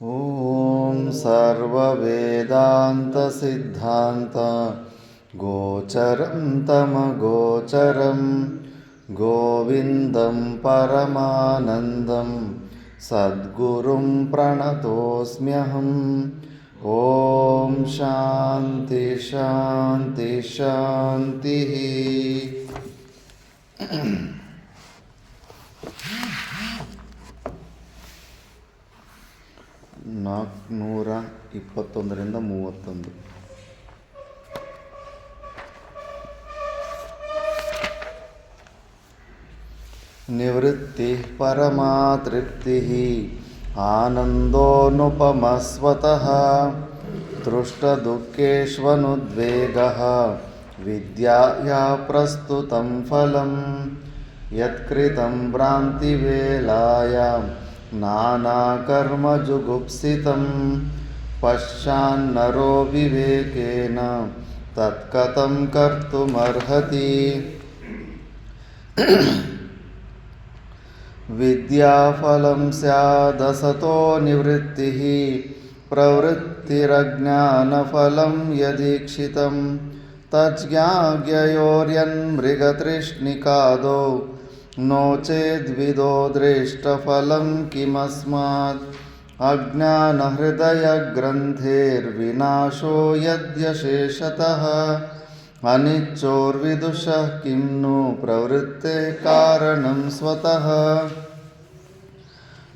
ॐ सर्ववेदान्तसिद्धान्त गोचरं तमगोचरं गोविन्दं परमानन्दं सद्गुरुं प्रणतोऽस्म्यहम्। ॐ शान्ति शान्ति शान्तिः। ನಾಲ್ಕುನೂರ 21ರಿಂದ 31. ನಿವೃತ್ತಿ ಪರಮಾ ತೃಪ್ತಿ ಆನಂದೋನುಪಮಸ್ವತಃ ದೃಷ್ಟದುಃಖೇಷ್ವನುದ್ವೇಗಃ ವಿದ್ಯಾಯಾ ಪ್ರಸ್ತುತಂ ಫಲಂ ಯತ್ಕೃತಂ ಭ್ರಾಂತಿವೇಲಾಯಾಂ ನಾನಾಕರ್ಮಜುಗುಪ್ಸಿತಂ ಪಶ್ಚಾನ್ನರೋ ವಿವೇಕೇನ ತತ್ಕಥಂ ಕರ್ತುಮರ್ಹತಿ। ವಿದ್ಯಾಫಲಂ ಸ್ಯಾದಸತೋ ನಿವೃತ್ತಿಃ ಪ್ರವೃತ್ತಿರಜ್ಞಾನಫಲಂ ಯದೀಕ್ಷಿತಂ ತಜ್ಞಾಗ್ಯಯೋರ್ಯನ್ಮೃಗತೃಷ್ಣಿಕಾದೋ नो चेद्विदो दृष्टफलं किमस्मात् अज्ञानहृदयग्रन्थेर्विनाशो यद्यशेषतः अनिच्चोर्विदुषः किं नु प्रवृत्ते कारणं स्वतः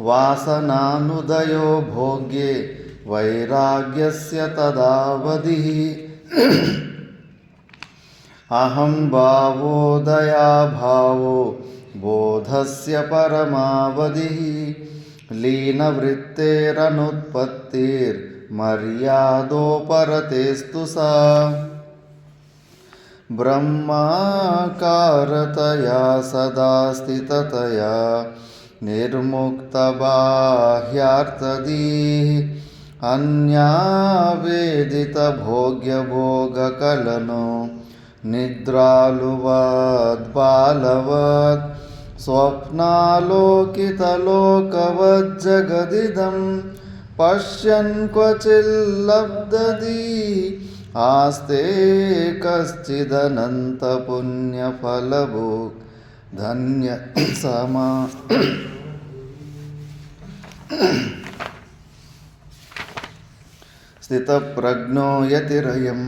वासनानुदयो भोग्ये वैराग्यस्य तदावधिः अहं भावोदया भावो बोधस्य परमावधिः लीनवृत्तेरनुत्पत्तिर्मर्यादोपरतेस्तु सा ब्रह्माकारतया सदा स्थिततया निर्मुक्तबाह्यार्थदीः अन्यावेदितभोग्यभोगकलनो निद्रालुवद्बालवत् स्वप्नालोकितलोकवज्जगदिदं पश्यन् क्वचिल्लब्धति आस्ते कश्चिदनन्तपुण्यफलभोग धन्य समा स्थितप्रज्ञो यतिरयं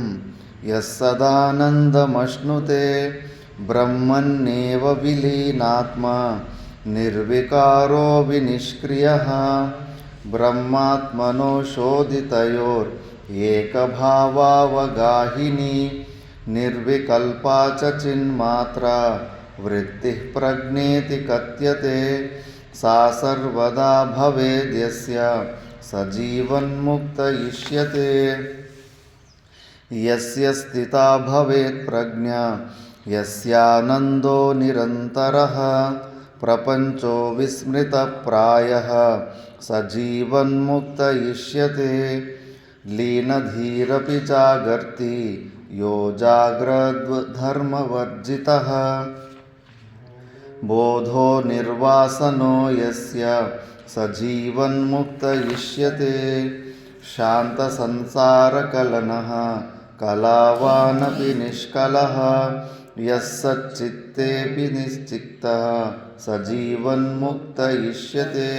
यः सदानन्दमश्नुते ब्रह्मण्येव विलीनात्मा निर्विकारो विनिष्क्रियः ब्रह्मात्मनो शोधितयोरेकभावावगाहिनी निर्विकल्पा च चिन्मात्रा वृत्तिः प्रज्ञेति कथ्यते सा सर्वदा भवेद्यस्य स जीवन्मुक्त इष्यते। यस्य स्थिता भवेत् प्रज्ञा यस्यानन्दो निरन्तरः प्रपञ्चो विस्मृतप्रायः स जीवन्मुक्त इष्यते। लीनधीरपि जागर्ति यो जाग्रद्धर्मवर्जितः बोधो निर्वासनो यस्य स जीवन्मुक्त इष्यते। शान्तसंसारकलनः कलावानपि निष्कलः यः सच्चित्तेऽपि निश्चिक्तः स జీవన్ముక్త ఇష్యతే।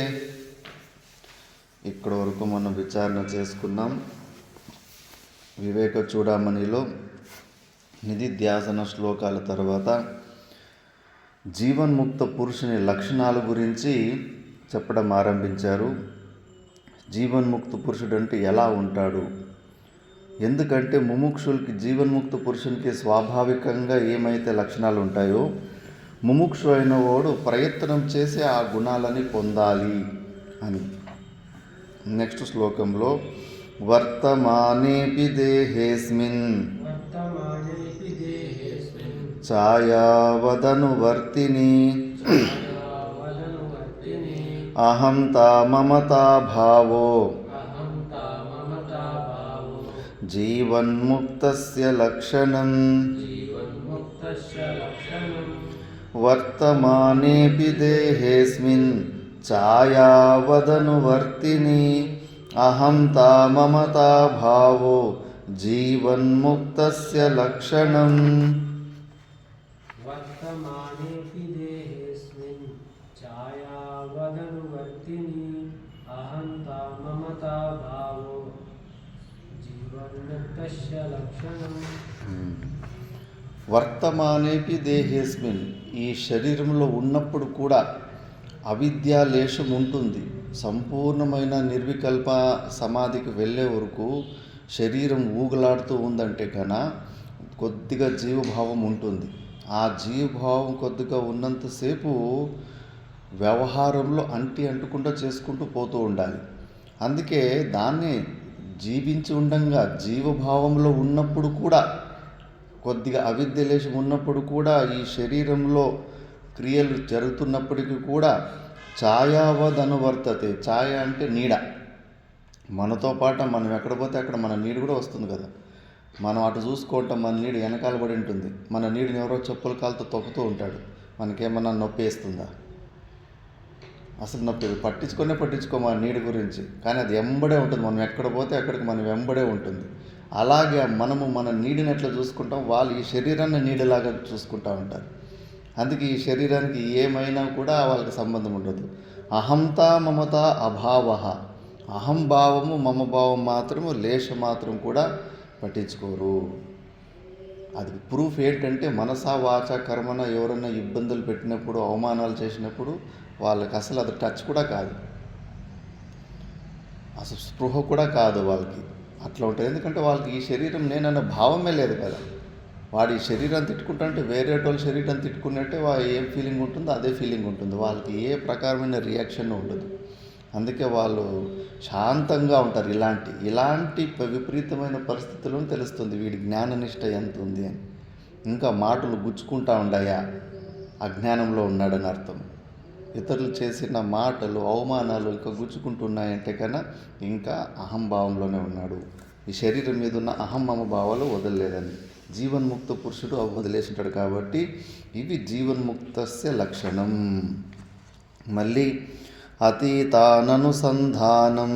ఇక్కడ వరకు మనం విచారణ చేసుకున్నాం. వివేక చూడామణిలో నిధిధ్యాసన శ్లోకాల తర్వాత జీవన్ముక్త పురుషుని లక్షణాల గురించి చెప్పడం ఆరంభించారు. జీవన్ముక్త పురుషుడు అంటే ఎలా ఉంటాడు? ఎందుకంటే ముముక్షులకి జీవన్ముక్త పురుషునికి స్వాభావికంగా ఏమైతే లక్షణాలు ఉంటాయో ముముక్షు అయిన వాడు ప్రయత్నం చేసి ఆ గుణాలని పొందాలి అని. నెక్స్ట్ శ్లోకంలో వర్తమానేపి దేహేస్మిన్ ఛాయావదనువర్తిని అహం తా మమతా భావో జీవన్ముక్తస్య లక్షణం వర్తమానేపి దేహేస్మిన్ ఛాయావదనువర్తిని అహంతా మమతా భావో జీవన్ముక్తస్య లక్షణం. వర్తమానేపి దేహేస్మిన్ ఛాయావదనువర్తిని అహంతా మమతా భావో జీవన్ముక్తస్య లక్షణం. వర్తమానేపి దేహేస్మిన్, ఈ శరీరంలో ఉన్నప్పుడు కూడా అవిద్యాలేశం ఉంటుంది. సంపూర్ణమైన నిర్వికల్ప సమాధికి వెళ్ళే వరకు శరీరం ఊగులాడుతూ ఉందంటే కన్నా కొద్దిగా జీవభావం ఉంటుంది. ఆ జీవభావం కొద్దిగా ఉన్నంతసేపు వ్యవహారంలో అంటుకుంటూ చేసుకుంటూ పోతూ ఉండాలి. అందుకే దాన్ని జీవించి ఉండంగా జీవభావంలో ఉన్నప్పుడు కూడా కొద్దిగా అవిద్యలేశం ఉన్నప్పుడు కూడా ఈ శరీరంలో క్రియలు జరుగుతున్నప్పటికీ కూడా ఛాయావద్ అనువర్తతే. ఛాయ అంటే నీడ. మనతో పాటు మనం ఎక్కడ పోతే అక్కడ మన నీడ కూడా వస్తుంది కదా. మనం అటు చూసుకుంటాం, మన నీడ వెనకాల పడి ఉంటుంది. మన నీడిని ఎవరో చెప్పుల కాలుతో తొక్కుతూ ఉంటాడు. మనకేమన్నా నొప్పి వేస్తుందా? అసలు నొప్పి పట్టించుకో మన నీడి గురించి. కానీ అది వెంబడే ఉంటుంది. మనం ఎక్కడ పోతే అక్కడికి మనం వెంబడే ఉంటుంది. అలాగే మనము మన నీడిని ఎట్లా చూసుకుంటాం, వాళ్ళు ఈ శరీరాన్ని నీడలాగా చూసుకుంటూ ఉంటారు. అందుకే ఈ శరీరానికి ఏమైనా కూడా వాళ్ళకి సంబంధం ఉండదు. అహంతా మమత అభావ, అహంభావము మమభావం మాత్రము లేశ మాత్రం కూడా పట్టించుకోరు. అది ప్రూఫ్ ఏంటంటే మనసా వాచ కర్మన ఎవరైనా ఇబ్బందులు పెట్టినప్పుడు, అవమానాలు చేసినప్పుడు వాళ్ళకి అసలు అది టచ్ కూడా కాదు, అసలు స్పృహ కూడా కాదు వాళ్ళకి. అట్లా ఉంటుంది. ఎందుకంటే వాళ్ళకి ఈ శరీరం నేనన్న భావమే లేదు కదా. వాడు ఈ శరీరాన్ని తిట్టుకుంటుంటే వేరే వాళ్ళ శరీరాన్ని తిట్టుకున్నట్టే ఏం ఫీలింగ్ ఉంటుందో అదే ఫీలింగ్ ఉంటుంది. వాళ్ళకి ఏ ప్రకారమైన రియాక్షన్ ఉండదు. అందుకే వాళ్ళు శాంతంగా ఉంటారు. ఇలాంటి విపరీతమైన పరిస్థితులను తెలుస్తుంది వీడి జ్ఞాననిష్ట ఎంత ఉంది అని. ఇంకా మాటలు గుచ్చుకుంటా ఉండాయా, అజ్ఞానంలో ఉన్నాడని అర్థం. ఇతరులు చేసిన మాటలు అవమానాలు ఇంకా గుచ్చుకుంటున్నాయంటే కన్నా ఇంకా అహంభావంలోనే ఉన్నాడు. ఈ శరీరం మీద ఉన్న అహంమమ భావాలు వదలలేదని. జీవన్ముక్త పురుషుడు వదిలేసింటాడు కాబట్టి ఇవి జీవన్ముక్తస్య లక్షణం. మళ్ళీ అతీతాననుసంధానం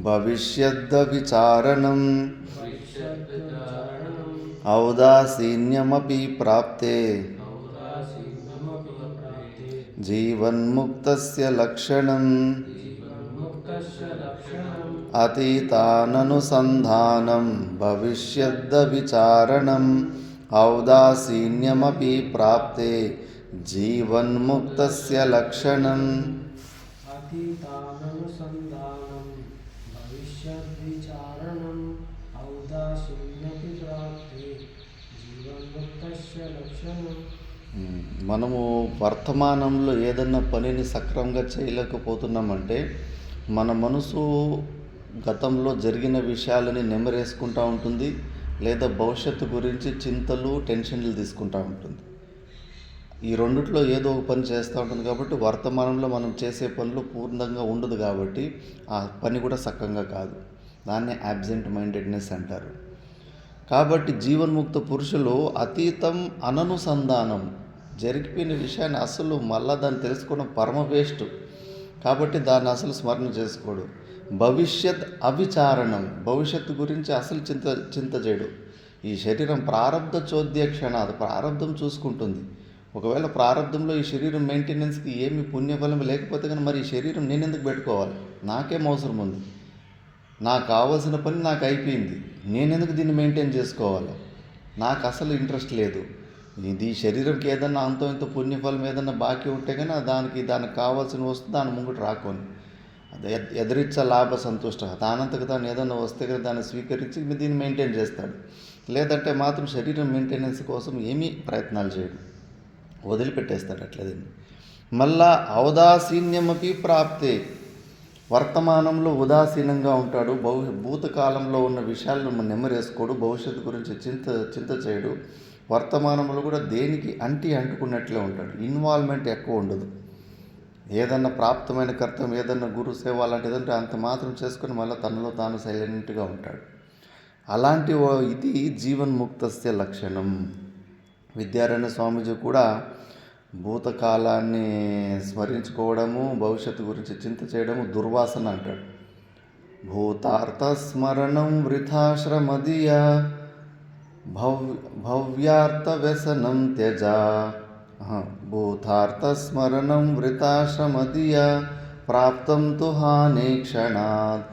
భవిష్యద్ద విచారణం ఔదాసీన్యమపి ప్రాప్తే జీవన్ముక్తస్య లక్షణం. అతీతాననుసంధానం భవిష్యద్ద విచారణం ఔదాసీన్యమపి ప్రాప్తే జీవన్ముక్తస్య లక్షణం. అతీతాననుసంధానం భవిష్యద్విచారణం ఔదాసీన్యమపి ప్రాప్తే జీవన్ముక్తస్య లక్షణం. మనము వర్తమానంలో ఏదన్నా పనిని సక్రమంగా చేయలేకపోతున్నామంటే మన మనసు గతంలో జరిగిన విషయాలని నెమరేసుకుంటూ ఉంటుంది, లేదా భవిష్యత్తు గురించి చింతలు టెన్షన్లు తీసుకుంటూ ఉంటుంది. ఈ రెండిట్లో ఏదో ఒక పని చేస్తూ ఉంటుంది. కాబట్టి వర్తమానంలో మనం చేసే పనులు పూర్ణంగా ఉండదు కాబట్టి ఆ పని కూడా సక్కంగా కాదు. దాన్నే యాబ్సెంట్ మైండెడ్నెస్ అంటారు. కాబట్టి జీవన్ముక్త పురుషులు అతీతం అననుసంధానం, జరిగిపోయిన విషయాన్ని అసలు మళ్ళా దాన్ని తెలుసుకోవడం పరమ వేస్ట్. కాబట్టి దాన్ని అసలు స్మరణ చేసుకోడు. భవిష్యత్ అవిచారణం, భవిష్యత్తు గురించి అసలు చింత చేయడు. ఈ శరీరం ప్రారంధ చోద్య క్షణాది, ప్రారంధం చూసుకుంటుంది. ఒకవేళ ప్రారంధంలో ఈ శరీరం మెయింటెనెన్స్కి ఏమి పుణ్యఫలం లేకపోతే కానీ మరి ఈ శరీరం నేను ఎందుకు పెట్టుకోవాలి? నాకేం అవసరం ఉంది? నాకు కావాల్సిన పని నాకు అయిపోయింది, నేనెందుకు దీన్ని మెయింటైన్ చేసుకోవాలి? నాకు అసలు ఇంట్రెస్ట్ లేదు. ఇది శరీరంకి ఏదన్నా అంతో ఇంత పుణ్యఫలం ఏదన్నా బాకీ ఉంటే కానీ దానికి కావాల్సిన వస్తు దాని ముంగట రాకొని అది ఎదురిచ్చ లాభ సంతుష్ట, తానంతకు తాను ఏదన్నా వస్తే కదా దాన్ని స్వీకరించి దీన్ని మెయింటైన్ చేస్తాడు. లేదంటే మాత్రం శరీరం మెయింటెనెన్స్ కోసం ఏమీ ప్రయత్నాలు చేయడు, వదిలిపెట్టేస్తాడు అట్లా దీన్ని. మళ్ళా ఔదాసీన్యమపి ప్రాప్తే, వర్తమానంలో ఉదాసీనంగా ఉంటాడు. భూతకాలంలో ఉన్న విషయాలను నెమ్మరేసుకోడు, భవిష్యత్తు గురించి చింత చేయడు. వర్తమానంలో కూడా దేనికి అంటుకున్నట్లే ఉంటాడు. ఇన్వాల్వ్మెంట్ ఎక్కువ ఉండదు. ఏదన్నా ప్రాప్తమైన కర్తవ్యం, ఏదన్నా గురు సేవ అలాంటిది అంటే అంత మాత్రం చేసుకొని మళ్ళీ తనలో తాను సైలెంట్గా ఉంటాడు. అలాంటి ఇది జీవన్ముక్తస్య లక్షణం. విద్యారణ్య స్వామీజీ కూడా భూతకాలాన్ని స్మరించుకోవడము, భవిష్యత్తు గురించి చింత చేయడము దుర్వాసన అంటాడు. భూతార్థస్మరణం వృథాశ్రమదియా భవ్యార్థ వ్యసనం త్యజ. భూతార్థస్మరణం వృథాశ్రమదియా ప్రాప్తం తు హాని క్షణాత్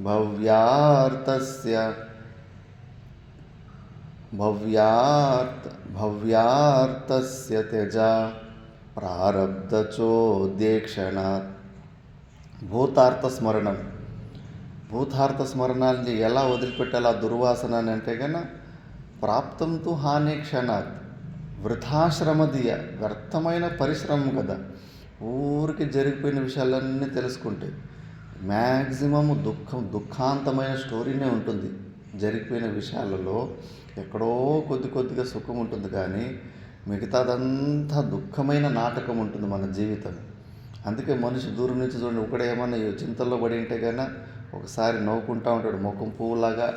భవ్యార్థస్య త్యజ ప్రారబ్ధచోద్యేక్షణాత్. భూతార్థ స్మరణాన్ని ఎలా వదిలిపెట్టాలి ఆ దుర్వాసన అని అంటే కన్నా ప్రాప్తం తు హాని క్షణాత్ వృథాశ్రమదియ, వ్యర్థమైన పరిశ్రమ కదా. ఊరికి జరిగిపోయిన విషయాలన్నీ తెలుసుకుంటే మ్యాక్సిమం దుఃఖాంతమైన స్టోరీనే ఉంటుంది. జరిగిపోయిన విషయాలలో ఎక్కడో కొద్దిగా సుఖం ఉంటుంది, కానీ మిగతాదంతా దుఃఖమైన నాటకం ఉంటుంది మన జీవితం. అందుకే మనిషి దూరం నుంచి చూడండి, ఒకడే ఏమన్నా చింతల్లో పడి ఉంటే కన్నా ఒకసారి నవ్వుకుంటూ ఉంటాడు, ముఖం పువ్వులాగా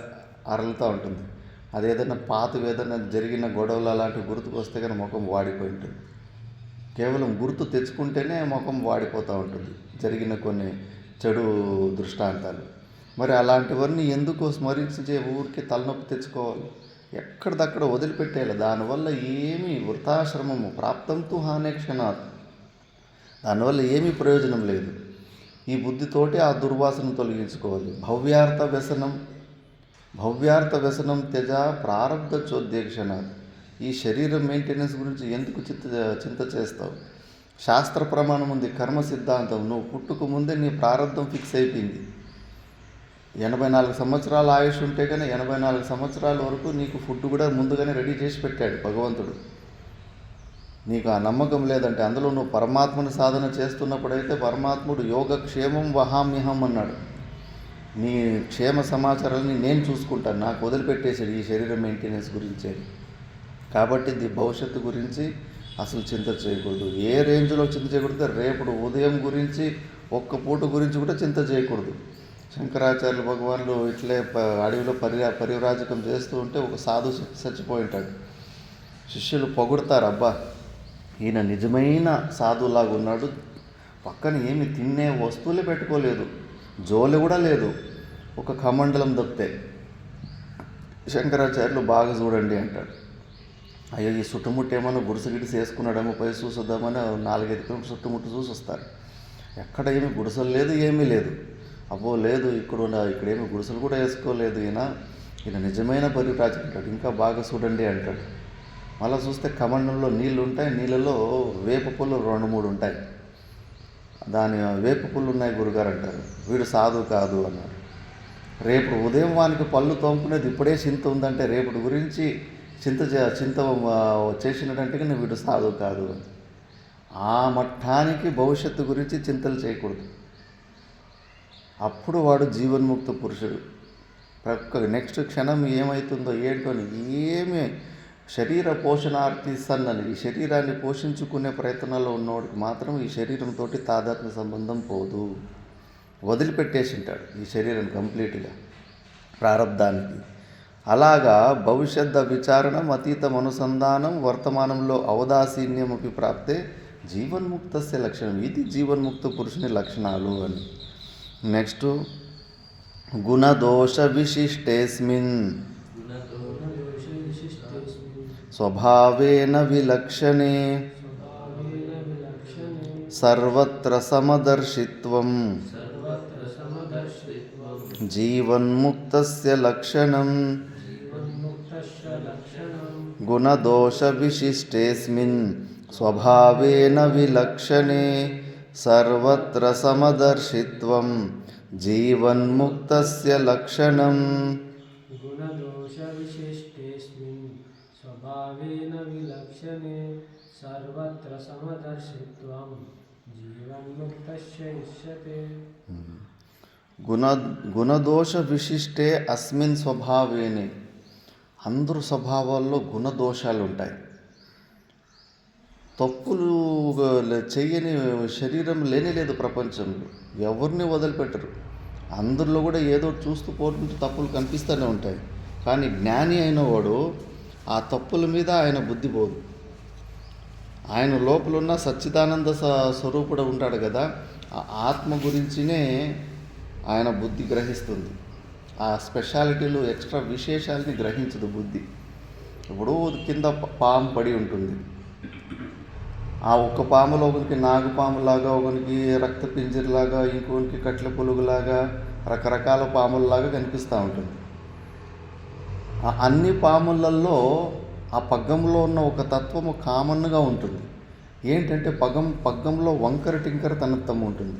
అరలుతూ ఉంటుంది. అదేదైనా ఏదైనా జరిగిన గొడవలు అలాంటివి గుర్తుకు వస్తే కానీ ముఖం వాడిపోయి ఉంటుంది. కేవలం గుర్తు తెచ్చుకుంటేనే ముఖం వాడిపోతూ ఉంటుంది, జరిగిన కొన్ని చెడు దృష్టాంతాలు. మరి అలాంటివన్నీ ఎందుకు స్మరించే ఊరికి తలనొప్పి తెచ్చుకోవాలి? ఎక్కడిదక్కడ వదిలిపెట్టేయాలి. దానివల్ల ఏమీ వృథాశ్రమము ప్రాప్తం తు హాని క్షణాత్, దానివల్ల ఏమీ ప్రయోజనం లేదు. ఈ బుద్ధితోటి ఆ దుర్వాసన తొలగించుకోవాలి. భవ్యార్థ వ్యసనం త్యజ ప్రారబ్ధ చోద్యేక్షణాత్. ఈ శరీరం మెయింటెనెన్స్ గురించి ఎందుకు చింత చేస్తావు? శాస్త్ర ప్రమాణం ఉంది, కర్మ సిద్ధాంతం. నువ్వు పుట్టుక ముందే నీ ప్రారంధం ఫిక్స్ అయిపోయింది. 84 సంవత్సరాల ఆయుష్ ఉంటే కానీ 84 సంవత్సరాల వరకు నీకు ఫుడ్ కూడా ముందుగానే రెడీ చేసి పెట్టాడు భగవంతుడు. నీకు ఆ నమ్మకం లేదంటే అందులో నువ్వు పరమాత్మని సాధన చేస్తున్నప్పుడైతే పరమాత్ముడు యోగక్షేమం వహామ్యహం అన్నాడు. నీ క్షేమ సమాచారాన్ని నేను చూసుకుంటాను, నాకు వదిలిపెట్టేసాడు ఈ శరీరం మెయింటెనెన్స్ గురించే. కాబట్టి ఇది భవిష్యత్తు గురించి అసలు చింత చేయకూడదు. ఏ రేంజ్లో చింత చేయకూడదు? రేపుడు ఉదయం గురించి, ఒక్క పూట గురించి కూడా చింత చేయకూడదు. శంకరాచార్యులు భగవాన్లు ఇట్లే అడవిలో పరివ్రాజకం చేస్తూ ఉంటే ఒక సాధు చచ్చిపోయి ఉంటాడు. శిష్యులు పొగుడతారు, అబ్బా ఈయన నిజమైన సాధువులాగా ఉన్నాడు, పక్కన ఏమి తినే వస్తువులే పెట్టుకోలేదు, జోలి కూడా లేదు, ఒక కమండలం తప్పితే. శంకరాచార్యులు బాగా చూడండి అంటాడు. అయ్యో ఈ చుట్టుముట్టు ఏమన్నా గుడిసె వేసుకున్నాడేమో పోయి చూసొద్దామని 4-5 కిలోమీటర్లు చుట్టుముట్టు చూసి వస్తారు. ఎక్కడ ఏమి గుడిసెలు లేదు, ఏమీ లేదు. అబ్బో లేదు ఇక్కడేమి గుడిసెలు కూడా వేసుకోలేదు, ఈయన నిజమైన పరివ్రాజకుడు అంటాడు. ఇంకా బాగా చూడండి అంటాడు. మళ్ళీ చూస్తే కమండంలో నీళ్ళు ఉంటాయి, నీళ్ళలో వేప పుల్లు 2-3 ఉంటాయి. దాని వేప పుల్లు ఉన్నాయి గురుగారు అంటారు. వీడు సాధువు కాదు అన్నారు. రేపు ఉదయం వానికి పళ్ళు తోముకునేది ఇప్పుడే చింత ఉందంటే రేపటి గురించి చింత చేసినట్టంటే కానీ వీడు సాధువు కాదు అని. ఆ మట్టానికి భవిష్యత్తు గురించి చింతలు చేయకూడదు. అప్పుడు వాడు జీవన్ముక్త పురుషుడు. నెక్స్ట్ క్షణం ఏమవుతుందో ఏంటో ఏమీ శరీర పోషణార్థి సన్నని, ఈ శరీరాన్ని పోషించుకునే ప్రయత్నంలో ఉన్నవాడికి మాత్రం ఈ శరీరంతో తాదాత్మ్య సంబంధం పోదు. వదిలిపెట్టేసింటాడు ఈ శరీరం కంప్లీట్గా ప్రారంధానికి. అలాగా భవిష్యత్ విచారణం అతీతం అనుసంధానం వర్తమానంలో ఔదాసీన్యమపి ప్రాప్తే జీవన్ముక్తస్య లక్షణం. ఇది జీవన్ముక్త పురుషుని లక్షణాలు అని. నెక్స్ట్ గుణదోష విశిష్టేస్మిన్ స్వభావేన విలక్షణే సర్వత్ర సమదర్శిత్వం జీవన్ముక్తస్య లక్షణం. గుణదోష విశిష్టేస్మిన్ స్వభావేన విలక్షణే సర్వత్ర సమదర్శిత్వం జీవన్ముక్తస్య లక్షణం. గుణదోష విశిష్టేస్మిన్ స్వభావేన విలక్షణే సర్వత్ర సమదర్శిత్వం జీవన్ముక్తస్య ఇష్యతే. గుణదోష విశిష్టే అస్మిన్ స్వభావేనే. అందరు స్వభావాల్లో గుణదోషాలు ఉంటాయి. తప్పులు చెయ్యని శరీరం లేదు ప్రపంచంలో. ఎవరిని వదిలిపెట్టరు. అందరిలో కూడా ఏదో చూస్తూ పోతుంటే తప్పులు కనిపిస్తూనే ఉంటాయి. కానీ జ్ఞాని అయిన వాడు ఆ తప్పుల మీద ఆయన బుద్ధి పోదు. ఆయన లోపల ఉన్న సచ్చిదానంద స్వరూపుడు ఉంటాడు కదా, ఆ ఆత్మ గురించినే ఆయన బుద్ధి గ్రహిస్తుంది. ఆ స్పెషాలిటీలు ఎక్స్ట్రా విశేషాలని గ్రహించదు బుద్ధి. ఇప్పుడు కింద పాము పడి ఉంటుంది, ఆ ఒక్క పాములో ఒకరికి నాగుపాములాగా, ఒకరికి రక్త పింజరిలాగా, ఇంకొకరికి కట్ల పులుగులాగా, రకరకాల పాముల్లాగా కనిపిస్తూ ఉంటుంది. ఆ అన్ని పాములలో ఆ పగ్గంలో ఉన్న ఒక తత్వము కామన్గా ఉంటుంది. ఏంటంటే పగ్గంలో వంకర టింకర తనత్వం ఉంటుంది.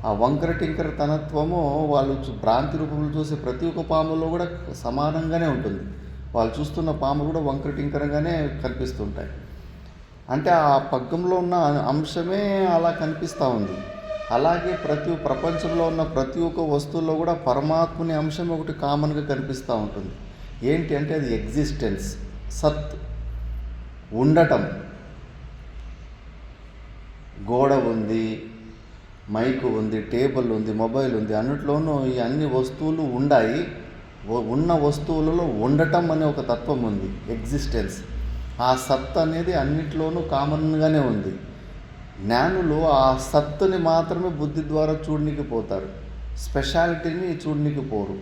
ఆ వంకర టింకర తనత్వము వాళ్ళు భ్రాంతి రూపంలో చూసే ప్రతి ఒక్క పాములో కూడా సమానంగానే ఉంటుంది. వాళ్ళు చూస్తున్న పాములు కూడా వంకర టింకరగానే కనిపిస్తుంటాయి. అంటే ఆ పగ్గంలో ఉన్న అంశమే అలా కనిపిస్తూ ఉంది. అలాగే ప్రపంచంలో ఉన్న ప్రతి ఒక్క వస్తువుల్లో కూడా పరమాత్మని అంశం ఒకటి కామన్గా కనిపిస్తూ ఉంటుంది. ఏంటి అంటే అది ఎగ్జిస్టెన్స్, సత్, ఉండటం. గోడ ఉంది, మైకు ఉంది, టేబుల్ ఉంది, మొబైల్ ఉంది, అన్నిట్లోనూ ఈ అన్ని వస్తువులు ఉన్నాయి. ఉన్న వస్తువులలో ఉండటం అనే ఒక తత్వం ఉంది, ఎగ్జిస్టెన్స్. ఆ సత్ అనేది అన్నిట్లోనూ కామన్గానే ఉంది. జ్ఞానులు ఆ సత్తుని మాత్రమే బుద్ధి ద్వారా చూడనికి పోతారు, స్పెషాలిటీని చూడనికి పోరు.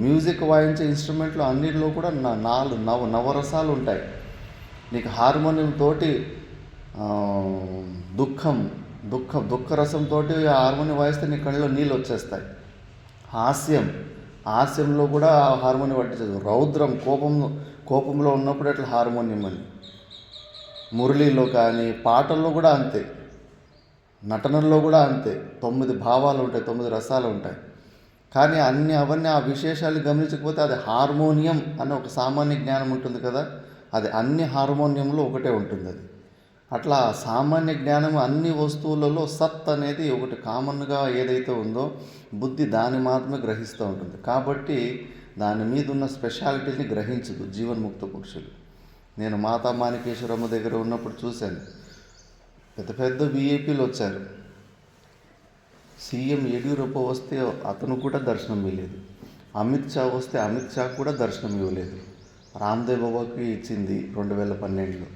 మ్యూజిక్ వాయించే ఇన్స్ట్రుమెంట్లో అన్నిటిలో కూడా నవరసాలు ఉంటాయి. నీకు హార్మోనియం తోటి దుఃఖరసంతో హార్మోనియం వాయిస్తే నీ కళ్ళలో నీళ్ళు వచ్చేస్తాయి. హాస్యంలో కూడా హార్మోనియం పట్టించదు. రౌద్రం, కోపంలో ఉన్నప్పుడు అట్లా హార్మోనియం అని. మురళిలో కానీ పాటల్లో కూడా అంతే, నటనల్లో కూడా అంతే. 9 భావాలు ఉంటాయి, 9 రసాలు ఉంటాయి. కానీ అవన్నీ ఆ విశేషాలు గమనించకపోతే అది హార్మోనియం అనే ఒక సామాన్య జ్ఞానం ఉంటుంది కదా, అది అన్ని హార్మోనియంలో ఒకటే ఉంటుంది. అది అట్లా సామాన్య జ్ఞానం అన్ని వస్తువులలో సత్ అనేది ఒకటి కామన్గా ఏదైతే ఉందో బుద్ధి దాన్ని మాత్రమే గ్రహిస్తూ ఉంటుంది. కాబట్టి దాని మీద ఉన్న స్పెషాలిటీని గ్రహించదు జీవన్ముక్త పురుషులు. నేను మాతా మాణికేశ్వరమ్మ దగ్గర ఉన్నప్పుడు చూశాను, పెద్ద విఐపీలు వచ్చారు. సీఎం యడ్యూరప్ప వస్తే అతను కూడా దర్శనం ఇవ్వలేదు. అమిత్ షా వస్తే అమిత్ షా కూడా దర్శనం ఇవ్వలేదు. రామ్దేవ్ బాబాకి ఇచ్చింది 2012లో.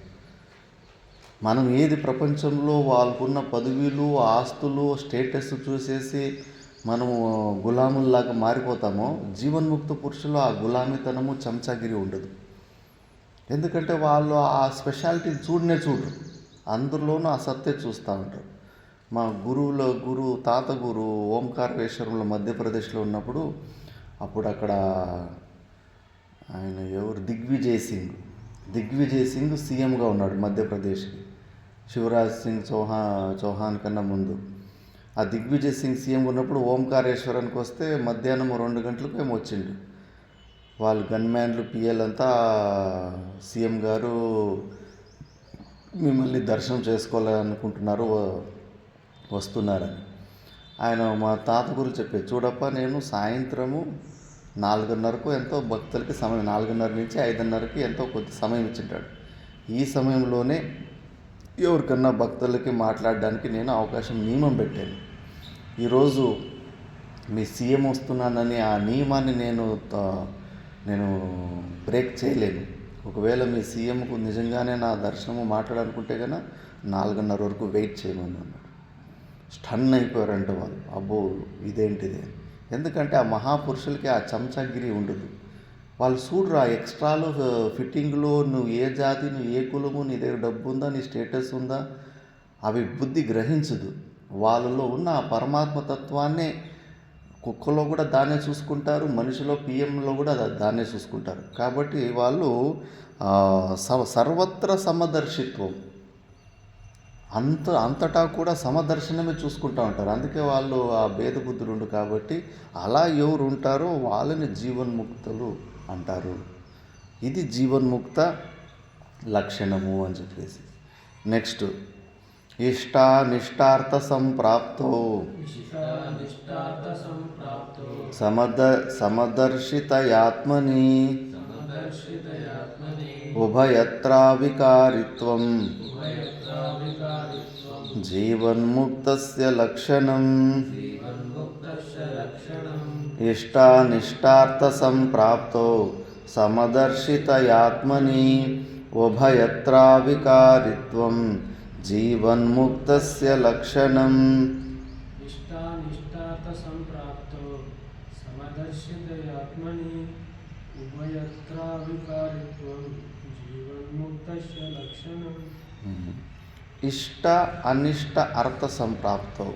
మనం ఏది ప్రపంచంలో వాళ్ళకున్న పదవులు, ఆస్తులు, స్టేటస్ చూసేసి మనము గులాముల్లాగా మారిపోతామో, జీవన్ముక్త పురుషులు ఆ గులామితనము, చెంచాగిరి ఉండదు. ఎందుకంటే వాళ్ళు ఆ స్పెషాలిటీని చూడరు, అందులోనూ ఆ సత్తే చూస్తూ ఉంటారు. మా తాత గురు ఓంకారేశ్వరంలో మధ్యప్రదేశ్లో ఉన్నప్పుడు, అప్పుడు అక్కడ ఆయన ఎవరు, దిగ్విజయ్ సింగ్ సీఎంగా ఉన్నాడు మధ్యప్రదేశ్కి, శివరాజ్ సింగ్ చౌహాన్ కన్నా ముందు. ఆ దిగ్విజయ్ సింగ్ సీఎం ఉన్నప్పుడు ఓంకారేశ్వరానికి వస్తే మధ్యాహ్నం 2 గంటలకు ఏమో వచ్చిండు. వాళ్ళు గన్మ్యాన్లు, పిఎల్ అంతా సీఎం గారు మిమ్మల్ని దర్శనం చేసుకోవాలనుకుంటున్నారు, వస్తున్నారని. ఆయన మా తాత గురించి చెప్పేది, చూడప్ప నేను సాయంత్రము 4:30కు ఎంతో భక్తులకి సమయం, 4:30 నుంచి 5:30కి ఎంతో కొద్ది సమయం ఇచ్చింటాడు. ఈ సమయంలోనే ఎవరికన్నా భక్తులకి మాట్లాడడానికి నేను అవకాశం నియమం పెట్టాను. ఈరోజు మీ సీఎం వస్తున్నానని ఆ నియమాన్ని నేను బ్రేక్ చేయలేను. ఒకవేళ మీ సీఎంకు నిజంగానే నా దర్శనము మాట్లాడాలనుకుంటే కన్నా 4:30 వరకు వెయిట్ చేయమని అన్నాడు. స్టన్ అయిపోయారంట వాళ్ళు, అబ్బో ఇదేంటిది. ఎందుకంటే ఆ మహాపురుషులకి ఆ చెంచాగిరి ఉండదు. వాళ్ళు చూడరు ఆ ఎక్స్ట్రాలు, ఫిట్టింగ్లో నువ్వు ఏ జాతి, నువ్వు ఏ కులము, నీ దగ్గర డబ్బు ఉందా, నీ స్టేటస్ ఉందా, అవి బుద్ధి గ్రహించదు. వాళ్ళలో ఉన్న ఆ పరమాత్మ తత్వాన్నే కుక్కలో కూడా దాన్నే చూసుకుంటారు, మనిషిలో పిఎంలో కూడా దాన్నే చూసుకుంటారు. కాబట్టి వాళ్ళు సర్వత్ర సమదర్శిత్వం, అంతటా కూడా సమదర్శనమే చూసుకుంటూ ఉంటారు. అందుకే వాళ్ళు ఆ భేద బుద్ధులు ఉండు. కాబట్టి అలా ఎవరు ఉంటారో వాళ్ళని జీవన్ముక్తులు అంటారు. ఇది జీవన్ముక్త లక్షణము అని చెప్పేసి. నెక్స్ట్, ఇష్టానిష్టార్థ సంప్రాప్తో సమదర్శితయాత్మని ఉభయత్రావికారిత్వం జీవన్ముక్తస్య లక్షణం. ఇష్టానిష్టార్థ సంప్రాప్తో సమదర్శితయాత్మని ఉభయత్రా వికారిత్వం జీవన్ముక్తస్య లక్షణం. ఇష్టానిష్టార్థ సంప్రాప్తో సమదర్శితయాత్మని ఉభయత్ర వికారిత్వం జీవన్ముక్తస్య లక్షణం. ఇష్ట అనిష్ట అర్థ సంప్రాప్తో.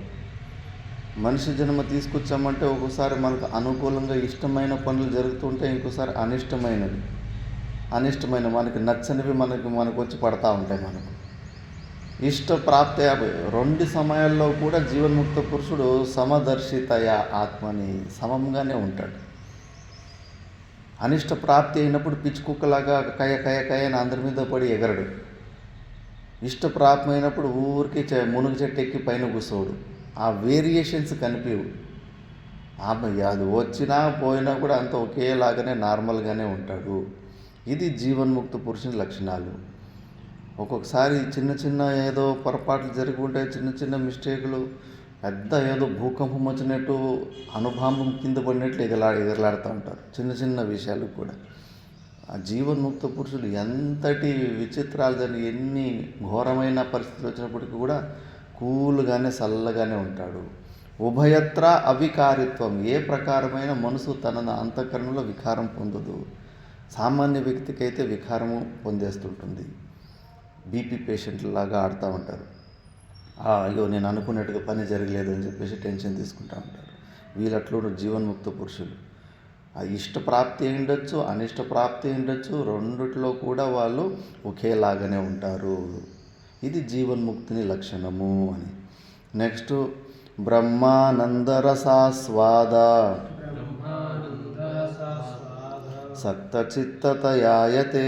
మనిషి జన్మ తీసుకొచ్చామంటే ఒక్కోసారి మనకు అనుకూలంగా ఇష్టమైన పనులు జరుగుతుంటే ఇంకోసారి అనిష్టమైన మనకి నచ్చనివి మనకు వచ్చి పడతా ఉంటాయి. మనకు ఇష్ట ప్రాప్తి రెండు సమయాల్లో కూడా జీవన్ముక్త పురుషుడు సమదర్శితయ ఆత్మని సమంగానే ఉంటాడు. అనిష్ట ప్రాప్తి అయినప్పుడు పిచ్చుకుక్కలాగా కయ కయ కయ అని అందరి మీద పడి ఎగరడు. ఇష్టప్రాప్తి అయినప్పుడు ఊరికి మునుగు చెట్టు ఎక్కి పైన కూర్చోడు. ఆ వేరియేషన్స్ కనిపించవు. అది వచ్చినా పోయినా కూడా అంత ఒకేలాగానే నార్మల్గానే ఉంటాడు. ఇది జీవన్ముక్త పురుషుని లక్షణాలు. ఒక్కొక్కసారి చిన్న ఏదో పొరపాట్లు జరిగి ఉంటాయి, చిన్న మిస్టేకులు, పెద్ద ఏదో భూకంపం వచ్చినట్టు అణుబాంబం కింద పడినట్లు ఎగరలాడుతూ ఉంటారు చిన్న విషయాలు కూడా. ఆ జీవన్ముక్త పురుషులు ఎంతటి విచిత్రాలు జరిగి ఎన్ని ఘోరమైన పరిస్థితులు వచ్చినప్పటికీ కూడా కూల్గానే చల్లగానే ఉంటాడు. ఉభయత్ర అవికారిత్వం. ఏ ప్రకారమైన మనసు తన అంతఃకరణలో వికారం పొందదు. సామాన్య వ్యక్తికి అయితే వికారము పొందేస్తుంటుంది. బీపీ పేషెంట్లాగా ఆడుతూ ఉంటారు. అయ్యో నేను అనుకున్నట్టుగా పని జరగలేదు అని చెప్పేసి టెన్షన్ తీసుకుంటూ ఉంటారు. వీళ్ళట్లో జీవన్ముక్త పురుషులు ఆ ఇష్టప్రాప్తి ఉండొచ్చు, అనిష్టప్రాప్తి ఉండొచ్చు, రెండిట్లో కూడా వాళ్ళు ఒకేలాగానే ఉంటారు. ఇది జీవన్ముక్తిని లక్షణము అని. నెక్స్ట్ బ్రహ్మానందరసాస్వాద సక్తచిత్తతయాయతే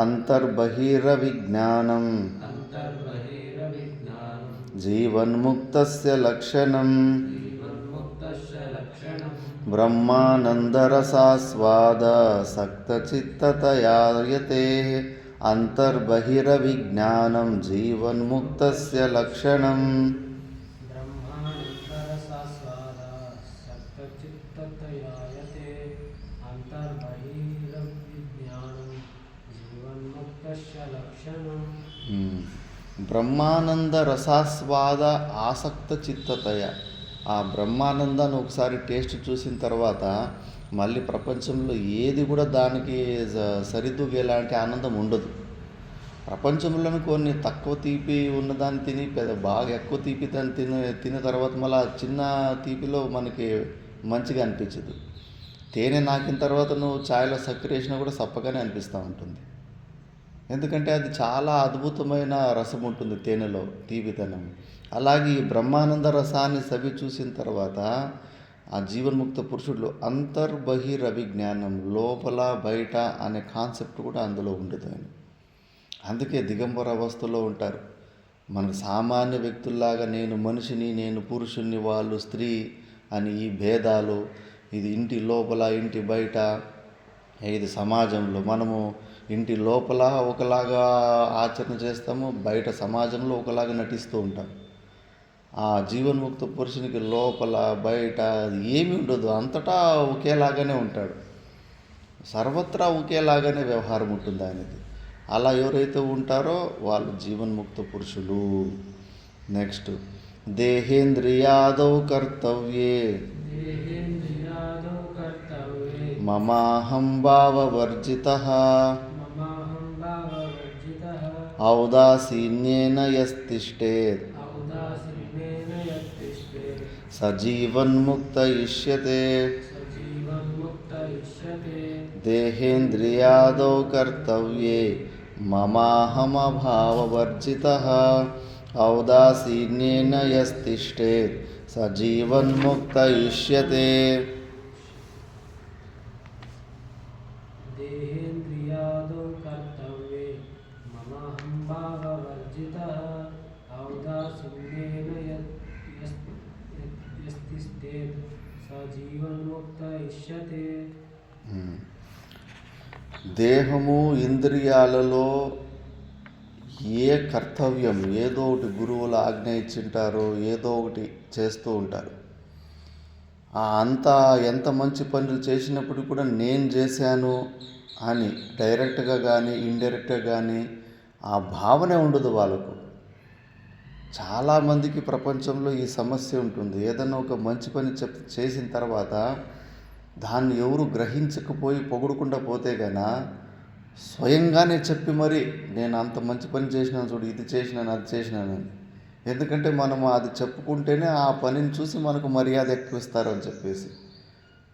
అంతర్బహిరవిజ్ఞానం జీవన్ముక్తస్య లక్షణం. బ్రహ్మానందరసాస్వాద సక్తచిత్తతయాయతే అంతర్బహిరవిజ్ఞానం జీవన్ముక్తస్య లక్షణం. బ్రహ్మానంద రసాస్వాద ఆసక్త చిత్తతయ. ఆ బ్రహ్మానందాన్ని ఒకసారి టేస్ట్ చూసిన తర్వాత మళ్ళీ ప్రపంచంలో ఏది కూడా దానికి సరిదూగేలాంటి ఆనందం ఉండదు. ప్రపంచంలోని కొన్ని తక్కువ తీపి ఉన్నదాన్ని తిని బాగా ఎక్కువ తీపి దాన్ని తిన్న తర్వాత మళ్ళీ చిన్న తీపిలో మనకి మంచిగా అనిపించదు. తేనె నాకిన తర్వాత నువ్వు ఛాయ్లో చక్కెర వేసినా కూడా సప్పగానే అనిపిస్తూ ఉంటుంది. ఎందుకంటే అది చాలా అద్భుతమైన రసం ఉంటుంది తేనెలో, తీపితనం. అలాగే ఈ బ్రహ్మానంద రసాన్ని సవి చూసిన తర్వాత ఆ జీవన్ముక్త పురుషుడు అంతర్బహిరవిజ్ఞానం, లోపల బయట అనే కాన్సెప్ట్ కూడా అందులో ఉండదు. అందుకే దిగంబర అవస్థలో ఉంటారు. మనకు సామాన్య వ్యక్తుల్లాగా నేను మనిషిని, నేను పురుషుణ్ణి, వాళ్ళు స్త్రీ అని ఈ భేదాలు, ఇది ఇంటి లోపల ఇంటి బయట, ఇది సమాజంలో మనము ఇంటి లోపల ఒకలాగా ఆచరణ చేస్తాము, బయట సమాజంలో ఒకలాగా నటిస్తూ ఉంటాం. ఆ జీవన్ముక్త పురుషునికి లోపల బయట ఏమీ ఉండదు, అంతటా ఒకేలాగానే ఉంటాడు. సర్వత్రా ఒకేలాగానే వ్యవహారం ఉంటుంది ఆయనది. అలా ఎవరైతే ఉంటారో వాళ్ళు జీవన్ముక్త పురుషులు. నెక్స్ట్ దేహేంద్రియాదౌ కర్తవ్యే మమాహం భావవర్జితః ఔదాసీన్యేన యస్తిష్టేత్ సజీవన్ముక్త ఇష్యతే. దేహేంద్రియాదౌ కర్తవ్యే మమాహమభావవర్జితః ఔదాసీన్యేన యస్తిష్టేత్ సజీవన్ముక్త ఇష్యతే. దేహేంద్రియాదౌ కర్తవ్యే మమాహం భావవర్జితః ఔదాసీన్యేన యస్తిష్టేత్ సజీవన్ముక్త ఇష్యతే. దేహము ఇంద్రియాలలో ఏ కర్తవ్యం, ఏదో ఒకటి గురువులు ఆజ్ఞ ఇచ్చింటారో ఏదో ఒకటి చేస్తూ ఉంటారు. అంత ఎంత మంచి పనులు చేసినప్పుడు కూడా నేను చేశాను అని డైరెక్ట్గా కానీ ఇండైరెక్ట్గా కానీ ఆ భావనే ఉండదు వాళ్ళకు. చాలామందికి ప్రపంచంలో ఈ సమస్య ఉంటుంది. ఏదన్నా ఒక మంచి పని చేసిన తర్వాత దాన్ని ఎవరు గ్రహించకపోయి పొగడకుండా పోతే కన్నా స్వయంగానే చెప్పి మరి నేను అంత మంచి పని చేసినాను చూడు, ఇది చేసినాను అది చేసినానని. ఎందుకంటే మనం అది చెప్పుకుంటేనే ఆ పనిని చూసి మనకు మర్యాద ఎక్కువ ఇస్తారు అని చెప్పేసి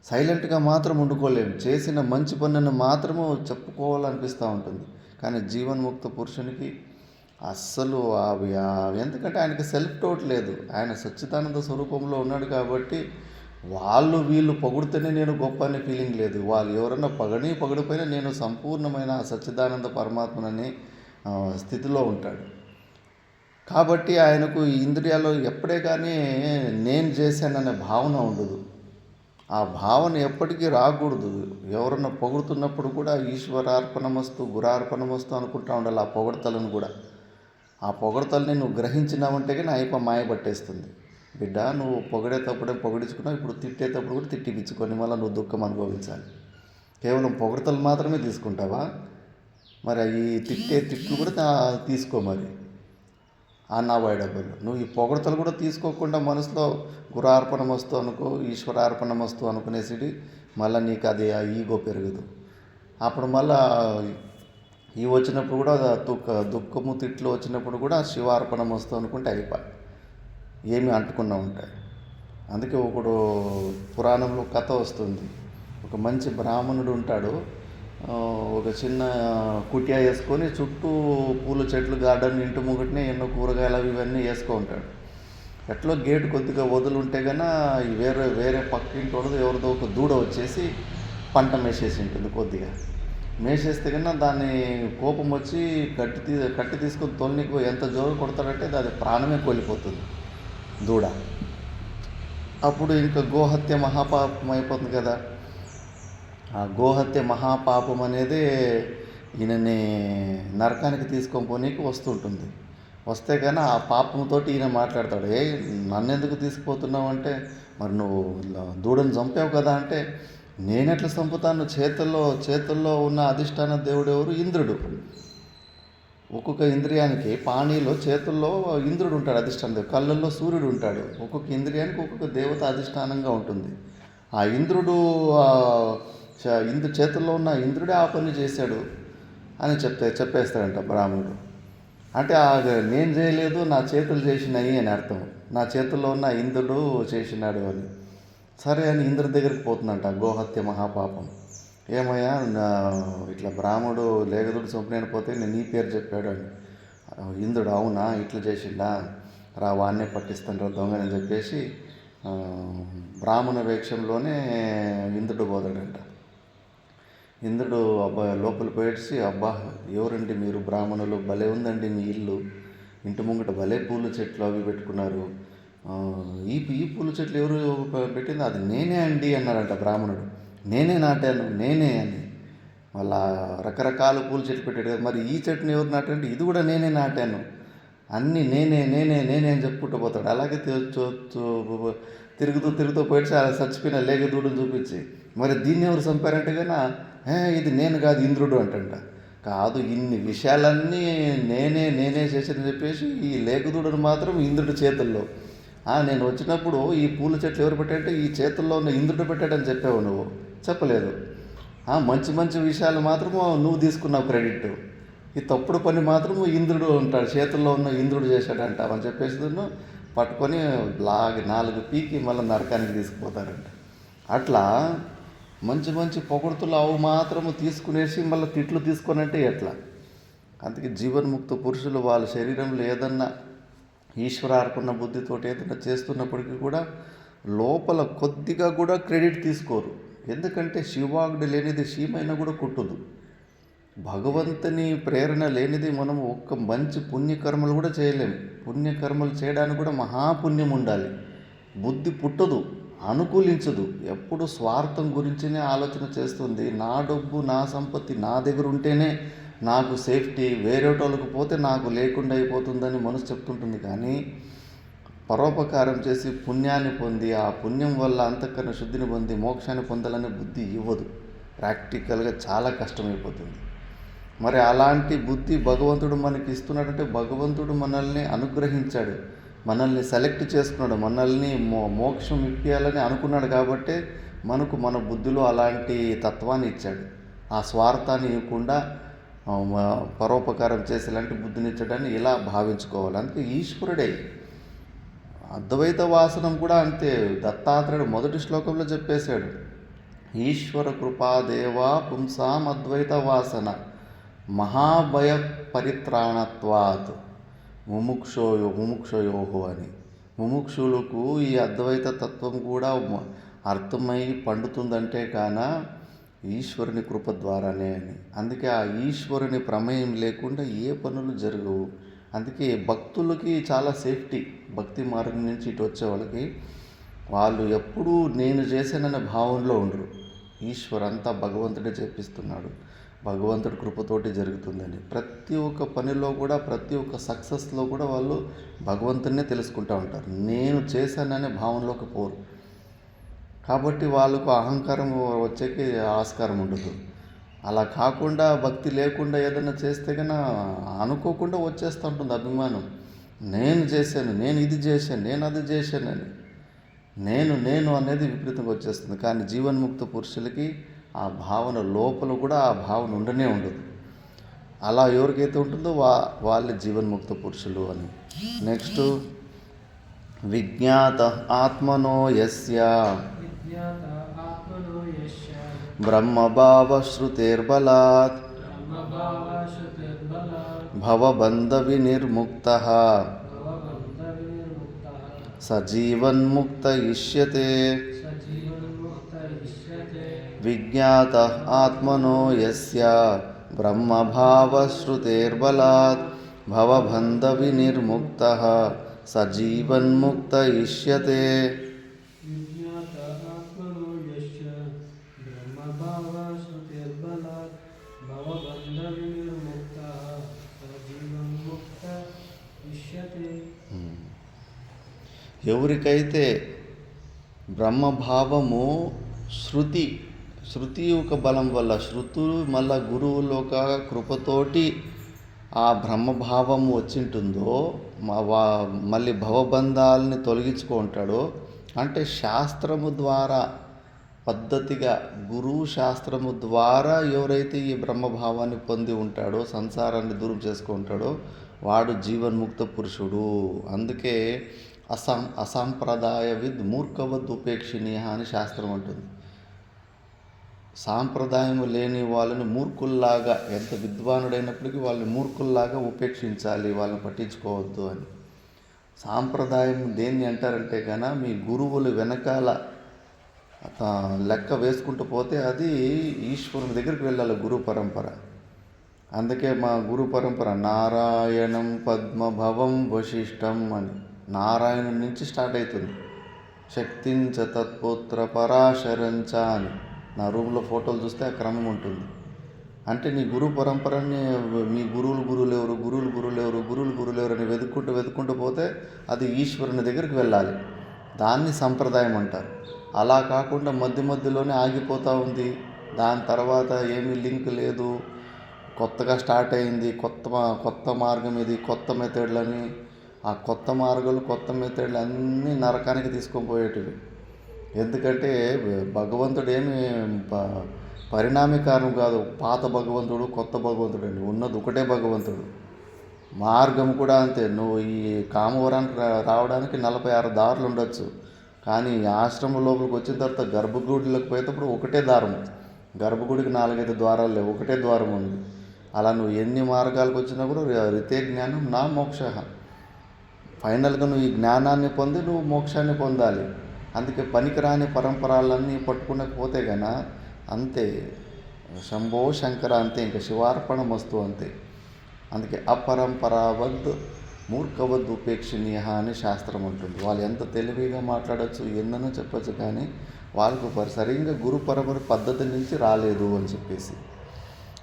సైలెంట్గా మాత్రం ఉండుకోలేము. చేసిన మంచి పనులను మాత్రము చెప్పుకోవాలనిపిస్తూ ఉంటుంది. కానీ జీవన్ముక్త పురుషునికి అస్సలు ఎందుకంటే ఆయనకి సెల్ఫ్ డౌట్ లేదు. ఆయన సచ్చిదానంద స్వరూపంలో ఉన్నాడు కాబట్టి వాళ్ళు వీళ్ళు పొగిడితేనే నేను గొప్ప అనే ఫీలింగ్ లేదు. వాళ్ళు ఎవరన్నా పొగడిపోయినా నేను సంపూర్ణమైన సచ్చిదానంద పరమాత్మనని స్థితిలో ఉంటాడు. కాబట్టి ఆయనకు ఈ ఇంద్రియాల్లో ఎప్పుడే కానీ నేను చేశాననే భావన ఉండదు. ఆ భావన ఎప్పటికీ రాకూడదు. ఎవరన్నా పొగుడుతున్నప్పుడు కూడా ఈశ్వరార్పణమస్తు గురార్పణమస్తు అనుకుంటా ఉండాలి. ఆ పొగడతలను కూడా ఆ పొగడతల్ని నువ్వు గ్రహించినావంటే కానీ మాయ పట్టేస్తుంది. బిడ్డ, నువ్వు పొగిడేటప్పుడే పొగిడించుకున్నావు, ఇప్పుడు తిట్టేటప్పుడు కూడా తిట్టిపించుకొని మళ్ళీ నువ్వు దుఃఖం అనుభవించాలి. కేవలం పొగడతలు మాత్రమే తీసుకుంటావా? మరి ఈ తిట్లు కూడా తీసుకో. మరి అన్అవాయిడబుల్. నువ్వు ఈ పొగడతలు కూడా తీసుకోకుండా మనసులో గురార్పణమస్తు అనుకో, ఈశ్వరార్పణమస్తు అనుకునేసి మళ్ళీ నీకు అది ఆ ఈగో పెరగదు. అప్పుడు మళ్ళా ఇవి వచ్చినప్పుడు కూడా దుఃఖము తిట్లు వచ్చినప్పుడు కూడా శివార్పణమస్తు అనుకుంటే అయిపోయి ఏమి అంటుకున్నా ఉంటాయి. అందుకే ఒకడు పురాణంలో కథ వస్తుంది. ఒక మంచి బ్రాహ్మణుడు ఉంటాడు. ఒక చిన్న కుటియా వేసుకొని చుట్టూ పూల చెట్లు గార్డెన్ ఇంటి ముంగటినే ఎన్నో కూరగాయలు ఇవన్నీ వేసుకో ఉంటాడు. ఎట్లో గేటు కొద్దిగా వదులుంటే కన్నా వేరే పక్కింటి వాళ్ళది ఎవరిదో ఒక దూడ వచ్చేసి పంట మేసేసి ఉంటుంది. కొద్దిగా మేసేస్తే కన్నా దాన్ని కోపం వచ్చి కట్టి తీసుకొని తొలినికి ఎంత జోరు కొడతాడంటే దాని ప్రాణమే కోల్పోతుంది దూడ. అప్పుడు ఇంకా గోహత్య మహాపాపం అయిపోతుంది కదా. ఆ గోహత్య మహాపాపం అనేది ఈయనని నరకానికి తీసుకొని పోనీకి వస్తుంటుంది. వస్తే కానీ ఆ పాపంతో ఈయన మాట్లాడతాడు. నన్నెందుకు తీసుకుపోతున్నావు అంటే, మరి నువ్వు దూడని చంపావు కదా అంటే, నేనెట్లా చంపుతాను? చేతుల్లో ఉన్న అధిష్టాన దేవుడు ఎవరు? ఇంద్రుడు. ఒక్కొక్క ఇంద్రియానికి పానీలో చేతుల్లో ఇంద్రుడు ఉంటాడు, అధిష్టాన దేవుడు. కళ్ళల్లో సూర్యుడు ఉంటాడు. ఒక్కొక్క ఇంద్రియానికి ఒక్కొక్క దేవత అధిష్టానంగా ఉంటుంది. ఆ ఇంద్రుడు చేతుల్లో ఉన్న ఇంద్రుడే ఆ పని చేశాడు అని చెప్పేస్తాడంట బ్రాహ్మణుడు. అంటే నేను చేయలేదు, నా చేతులు చేసినాయి అని అర్థం. నా చేతుల్లో ఉన్న ఇంద్రుడు చేసినాడు అని. సరే అని ఇంద్రుడి దగ్గరికి పోతుందంట గోహత్య మహాపాపం. ఏమయ్యా, ఇట్లా బ్రాహ్మణుడు లేగదుడు చంపిన పోతే నేను నీ పేరు చెప్పాడు అని. ఇంద్రుడు, అవునా, ఇట్లా చేసిండా, వాన్నే పట్టిస్తాను దొంగని చెప్పేసి బ్రాహ్మణ వేక్షంలోనే ఇంద్రుడు పోతాడంట. ఇంద్రుడు లోపల పోయేసి, అబ్బా ఎవరండి మీరు బ్రాహ్మణులు, భలే ఉందండి మీ ఇల్లు, ఇంటి ముంగట భలే పూల చెట్లు అవి పెట్టుకున్నారు, ఈ పూల చెట్లు ఎవరు పెట్టింది? అది నేనే అండి అన్నాడంట బ్రాహ్మణుడు. నేనే నాటాను, నేనే అని. మళ్ళా రకరకాల పూల చెట్లు పెట్టాడు కదా, మరి ఈ చెట్టుని ఎవరు నాటారంటే, ఇది కూడా నేనే నాటాను, అన్నీ నేనే అని చెప్పుకుంటూ పోతాడు. అలాగే తిరుగుతూ పోయి అలా చచ్చిపోయిన లేగదూడని చూపించి, మరి దీన్ని ఎవరు చంపారంటే కన్నా, ఇది నేను కాదు ఇంద్రుడు అంటంట. కాదు, ఇన్ని విషయాలన్నీ నేనే చేశానని చెప్పేసి ఈ లేగదూడను మాత్రం ఇంద్రుడి చేతుల్లో. నేను వచ్చినప్పుడు ఈ పూల చెట్లు ఎవరు పెట్టారంటే, ఈ చేతుల్లో ఉన్న ఇంద్రుడు పెట్టాడని చెప్పావు, నువ్వు చెప్పలేదు. మంచి విషయాలు మాత్రము నువ్వు తీసుకున్నావు క్రెడిట్, ఈ తప్పుడు పని మాత్రము ఇంద్రుడు ఉంటాడు, చేతుల్లో ఉన్న ఇంద్రుడు చేశాడంట అని చెప్పేసి పట్టుకొని నాలుగు పీకి మళ్ళీ నరకానికి తీసుకుపోతారంట. అట్లా మంచి పొగడుతులు అవి మాత్రము తీసుకునేసి మళ్ళీ తిట్లు తీసుకొనంటే ఎట్లా? అందుకే జీవన్ముక్త పురుషులు వాళ్ళ శరీరంలో ఏదన్నా ఈశ్వరార్పణ బుద్ధితోటి ఏదైనా చేస్తున్నప్పటికీ కూడా లోపల కొద్దిగా కూడా క్రెడిట్ తీసుకోరు. ఎందుకంటే శివాగ్ని లేనిది శీమైనా కూడా కుట్టదు. భగవంతుని ప్రేరణ లేనిది మనం ఒక్క మంచి పుణ్యకర్మలు కూడా చేయలేము. పుణ్యకర్మలు చేయడానికి కూడా మహాపుణ్యం ఉండాలి. బుద్ధి పుట్టదు, అనుకూలించదు, ఎప్పుడు స్వార్థం గురించినే ఆలోచన చేస్తుంది. నా డబ్బు, నా సంపత్తి నా దగ్గర ఉంటేనే నాకు సేఫ్టీ, వేరేటోళ్ళకు పోతే నాకు లేకుండా అయిపోతుందని మనసు చెప్తుంటుంది. కానీ పరోపకారం చేసి పుణ్యాన్ని పొంది, ఆ పుణ్యం వల్ల అంతఃకరణ శుద్ధిని పొంది మోక్షాన్ని పొందాలని బుద్ధి ఇవ్వదు. ప్రాక్టికల్గా చాలా కష్టమైపోతుంది. మరి అలాంటి బుద్ధి భగవంతుడు మనకి ఇస్తున్నాడంటే భగవంతుడు మనల్ని అనుగ్రహించాడు, మనల్ని సెలెక్ట్ చేసుకున్నాడు, మనల్ని మోక్షం ఇప్పించాలని అనుకున్నాడు. కాబట్టే మనకు మన బుద్ధిలో అలాంటి తత్వాన్ని ఇచ్చాడు. ఆ స్వార్థాన్ని ఇవ్వకుండా పరోపకారం చేసేలాంటి బుద్ధిని ఇచ్చడాన్ని ఇలా భావించుకోవాలి. అందుకే ఈశ్వరుడే. అద్వైత వాసనం కూడా అంతే. దత్తాత్రేయుడు మొదటి శ్లోకంలో చెప్పేశాడు, ఈశ్వర కృపాదేవా పుంసాం అద్వైత వాసన మహాభయ పరిత్రాణత్వాత్ ముముక్షోయోహో అని. ముముక్షులకు ఈ అద్వైత తత్వం కూడా అర్థమై పండుతుందంటే కాన ఈశ్వరుని కృప ద్వారానే అని. అందుకే ఆ ఈశ్వరుని ప్రమేయం లేకుండా ఏ పనులు జరగవు. అందుకే భక్తులకి చాలా సేఫ్టీ. భక్తి మార్గం నుంచి ఇటు వచ్చే వాళ్ళకి వాళ్ళు ఎప్పుడూ నేను చేశాననే భావనలో ఉండరు. ఈశ్వరు అంతా భగవంతుడే చేపిస్తున్నాడు, భగవంతుడి కృపతోటి జరుగుతుందని. ప్రతి ఒక్క పనిలో కూడా, ప్రతి ఒక్క సక్సెస్లో కూడా వాళ్ళు భగవంతుడినే తెలుసుకుంటూ ఉంటారు. నేను చేశాననే భావనలోకి పోరు. కాబట్టి వాళ్ళకు అహంకారం వచ్చేకి ఆస్కారం ఉండదు. అలా కాకుండా భక్తి లేకుండా ఏదైనా చేస్తే కన్నా అనుకోకుండా వచ్చేస్తూ ఉంటుంది అభిమానం. నేను చేశాను, నేను ఇది చేశాను, నేను అది చేశానని నేను అనేది విపరీతంగా వచ్చేస్తుంది. కానీ జీవన్ముక్త పురుషులకి ఆ భావన లోపల కూడా ఆ భావన ఉండనే ఉండదు. అలా ఎవరికైతే ఉంటుందో వాళ్ళే జీవన్ముక్త పురుషులు అని. నెక్స్ట్, విజ్ఞాత ఆత్మనో యస్య బ్రహ్మభావశ్రుతేర్బలాత్ భవబంధ వినిర్ముక్తః సజీవన్ముక్త ఇష్యతే. విజ్ఞాత ఆత్మనో యస్య బ్రహ్మభావశ్రుతేర్బలాత్ భవబంధ వినిర్ముక్తః సజీవన్ముక్త ఇష్యతే. ఎవరికైతే బ్రహ్మభావము శృతి యొక్క బలం వల్ల, శృతులు మళ్ళా గురువుల యొక్క కృపతోటి ఆ బ్రహ్మభావము వచ్చింటుందో, మళ్ళీ భవబంధాలని తొలగించుకుంటాడో, అంటే శాస్త్రము ద్వారా పద్ధతిగా గురువు శాస్త్రము ద్వారా ఎవరైతే ఈ బ్రహ్మభావాన్ని పొంది ఉంటాడో, సంసారాన్ని దూరం చేసుకుంటాడో వాడు జీవన్ముక్త పురుషుడు. అందుకే అసాంప్రదాయవిద్ మూర్ఖవద్ ఉపేక్షణీయ అని శాస్త్రం అంటుంది. సాంప్రదాయం లేని వాళ్ళని మూర్ఖుల్లాగా, ఎంత విద్వానుడైనప్పటికీ వాళ్ళని మూర్ఖుల్లాగా ఉపేక్షించాలి, వాళ్ళని పట్టించుకోవద్దు అని. సాంప్రదాయం దేన్ని అంటారంటే కన్నా మీ గురువులు వెనకాల లెక్క వేసుకుంటూ పోతే అది ఈశ్వరుని దగ్గరికి వెళ్ళాలి గురు పరంపర. అందుకే మా గురు పరంపర నారాయణం పద్మభవం వశిష్టం అని నారాయణుడి నుంచి స్టార్ట్ అవుతుంది. శక్తించ తత్పుత్ర పరాశరంచ అని నా రూమ్లో ఫోటోలు చూస్తే ఆ క్రమం ఉంటుంది. అంటే నీ గురు పరంపరని మీ గురువులు ఎవరు అని వెతుక్కుంటూ పోతే అది ఈశ్వరుని దగ్గరికి వెళ్ళాలి. దాన్ని సంప్రదాయం అంటారు. అలా కాకుండా మధ్యలోనే ఆగిపోతూ ఉంది. దాని తర్వాత ఏమీ లింక్ లేదు, కొత్తగా స్టార్ట్ అయింది, కొత్త మార్గం ఇది, కొత్త మెథడ్లని. ఆ కొత్త మార్గాలు, కొత్త మెథడ్లు అన్నీ నరకానికి తీసుకొని పోయేటివి. ఎందుకంటే భగవంతుడు ఏమి పరిణామీకారం కాదు. పాత భగవంతుడు, కొత్త భగవంతుడు అండి, ఉన్నది ఒకటే భగవంతుడు. మార్గం కూడా అంతే. నువ్వు ఈ కామవరానికి రావడానికి 46 దారులు ఉండొచ్చు, కానీ ఆశ్రమం లోపలికి వచ్చిన తర్వాత గర్భగుడిలోకి పోయేటప్పుడు ఒకటే దారం. గర్భగుడికి 4-5 ద్వారాలు లేవు, ఒకటే ద్వారం ఉంది. అలా నువ్వు ఎన్ని మార్గాలకు వచ్చినా కూడా రితే జ్ఞానం నా మోక్ష. ఫైనల్గా నువ్వు ఈ జ్ఞానాన్ని పొంది నువ్వు మోక్షాన్ని పొందాలి. అందుకే పనికిరాని పరంపరాలన్నీ పట్టుకునకపోతే గన అంతే, శంభో శంకర అంతే, ఇంకా శివార్పణం వస్తూ అంతే. అందుకే అపరంపరావద్ మూర్ఖవద్ ఉపేక్షణీయ అని శాస్త్రం ఉంటుంది. వాళ్ళు ఎంత తెలివిగా మాట్లాడచ్చు, ఎన్ననో చెప్పచ్చు, కానీ వాళ్ళకు సరిగ్గా గురు పరంపర పద్ధతి నుంచి రాలేదు అని చెప్పేసి.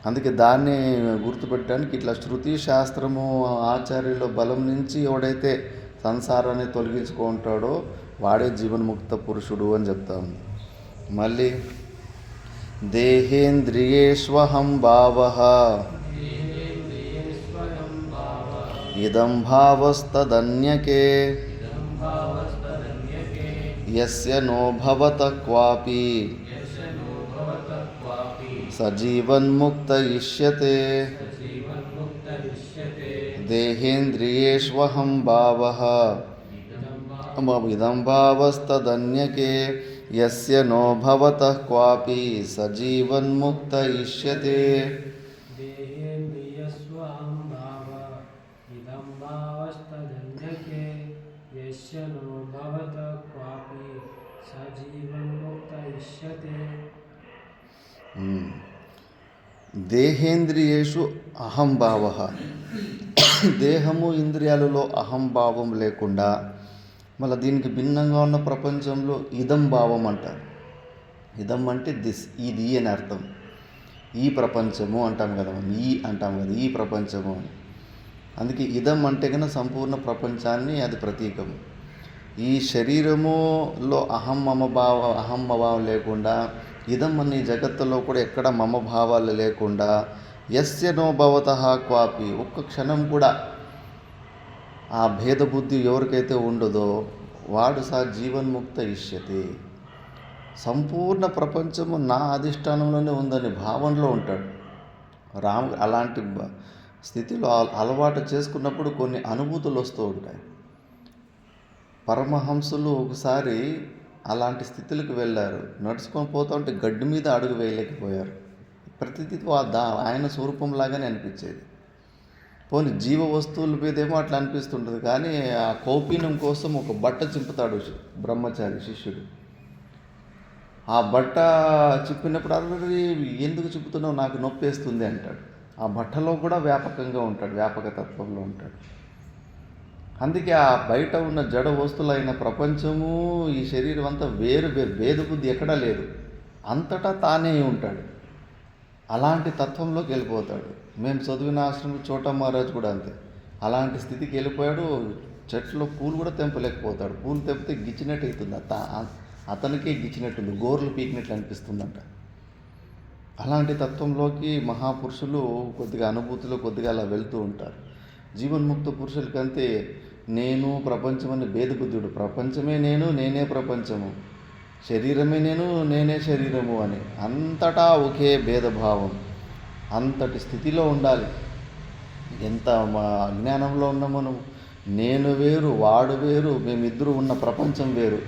అందుకే దాన్ని గుర్తుపెట్టడానికి ఇట్లా శృతి శాస్త్రము ఆచార్యుల బలం నుంచి ఎవడైతే సంసారాన్ని తొలగించుకుంటాడో వాడే జీవన్ముక్త పురుషుడు అని చెప్తా ఉంది. మళ్ళీ దేహేంద్రియేష్వహం భావః దేహేంద్రియేష్వయం భావః ఇదం భావస్తదన్యకే ఇదం భావస్తదన్యకే యస్య నో భవత క్వాపి యస్య నో భవత క్వాపి సజీవన్ముక్త ఇష్యతే సజీవన్ముక్తరిష్యతే దేహేంద్రియేష్వహం భావః ఇదం భావస్తదన్యకే యస్య నో భవతః క్వాపి సజీవన్ముక్త ఇష్యతే దేహేంద్రియస్వహం భావః ఇదం భావస్తదన్యకే యస్య నో భవత క్వాపి సజీవన్ముక్తరిష్యతే దేహేంద్రియేషు అహంభావ. దేహము ఇంద్రియాలలో అహంభావం లేకుండా మళ్ళీ దీనికి భిన్నంగా ఉన్న ప్రపంచంలో ఇదం భావం అంటారు. ఇదం అంటే దిస్, ఇది అని అర్థం. ఈ ప్రపంచము అంటాం కదా, ఈ అంటాం కదా, ఈ ప్రపంచము అని. అందుకే ఇదం అంటే కన్నా సంపూర్ణ ప్రపంచాన్ని అది ప్రతీకము. ఈ శరీరములో అహం మమభావం లేకుండా, ఇదం అనే జగత్తులో కూడా ఎక్కడ మమభావాలు లేకుండా, యస్య నో భవతః క్వాపి, ఒక్క క్షణం కూడా ఆ భేదబుద్ధి ఎవరికైతే ఉండదో వాడు జీవన్ముక్త ఇష్యతే. సంపూర్ణ ప్రపంచము నా అధిష్టానంలోనే ఉందని భావనలో ఉంటాడు. అలాంటి స్థితిలో అలవాటు చేసుకున్నప్పుడు కొన్ని అనుభూతులు వస్తూ ఉంటాయి. పరమహంసులు ఒకసారి అలాంటి స్థితులకు వెళ్ళారు. నడుచుకొని పోతూ ఉంటే గడ్డి మీద అడుగు వేయలేకపోయారు. ప్రతిదీ ఆయన స్వరూపంలాగానే అనిపించేది. పోనీ జీవ వస్తువుల మీదేమో అట్లా అనిపిస్తుంటుంది, కానీ ఆ కౌపీనం కోసం ఒక బట్ట చింపుతాడు బ్రహ్మచారి శిష్యుడు. ఆ బట్ట చింపినప్పుడు అరే ఎందుకు చింపుతున్నావు, నాకు నొప్పి వేస్తుంది అంటాడు. ఆ బట్టలో కూడా వ్యాపకంగా ఉంటాడు, వ్యాపక తత్వంలో ఉంటాడు. అందుకే ఆ బయట ఉన్న జడ వస్తువులైన ప్రపంచము, ఈ శరీరం అంతా వేరు భేదబుద్ధి ఎక్కడా లేదు, అంతటా తానే ఉంటాడు. అలాంటి తత్వంలోకి వెళ్ళిపోతాడు. మేము చదివిన ఆశ్రమం చోటా మహారాజ్ కూడా అంతే, అలాంటి స్థితికి వెళ్ళిపోయాడు. చెట్లో పూలు కూడా తెంపలేకపోతాడు. పూలు తెంపితే గిచ్చినట్టు అవుతుంది, అతనికే గిచ్చినట్టుంది, గోర్లు పీకినట్లు అనిపిస్తుందంట. అలాంటి తత్వంలోకి మహాపురుషులు కొద్దిగా అనుభూతిలో కొద్దిగా అలా వెళ్తూ ఉంటారు. జీవన్ముక్త పురుషులకంతే నేను ప్రపంచం అని భేదబుద్ధుడు, ప్రపంచమే నేను, నేనే ప్రపంచము, శరీరమే నేను, నేనే శరీరము అని అంతటా ఒకే భేదభావం. అంతటి స్థితిలో ఉండాలి. ఎంత మా అజ్ఞానంలో ఉన్న మనం, నేను వేరు వాడు వేరు, మేమిద్దరూ ఉన్న ప్రపంచం వేరు.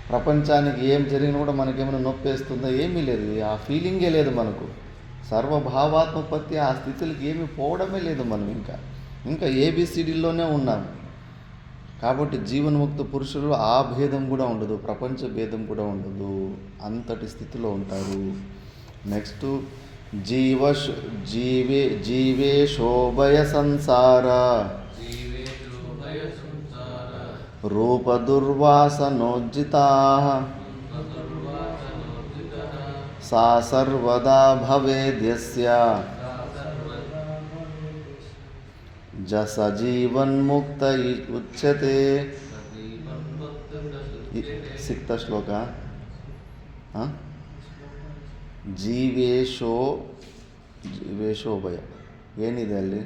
ప్రపంచానికి ఏం జరిగినా కూడా మనకేమైనా నొప్పి వేస్తుందో ఏమీ లేదు, ఆ ఫీలింగే లేదు మనకు. సర్వభావాత్మపత్తి ఆ స్థితులకి ఏమీ పోవడమే లేదు. మనం ఇంకా ఏబిసిడీల్లోనే ఉన్నాం. కాబట్టి జీవన్ముక్త పురుషులు ఆ భేదం కూడా ఉండదు, ప్రపంచ భేదం కూడా ఉండదు, అంతటి స్థితిలో ఉంటారు. నెక్స్ట్ జీవే శోభయ సంసార రూప దుర్వాసనోజ్జితా సా సర్వదా భవేద్యస్య సజీవన్ముక్త ఉచ్యతే. 6th ಶ್ಲೋಕ. ಜೀವೇಶೋ ಭಯ ಏನಿದೆ ಅಲ್ಲಿ?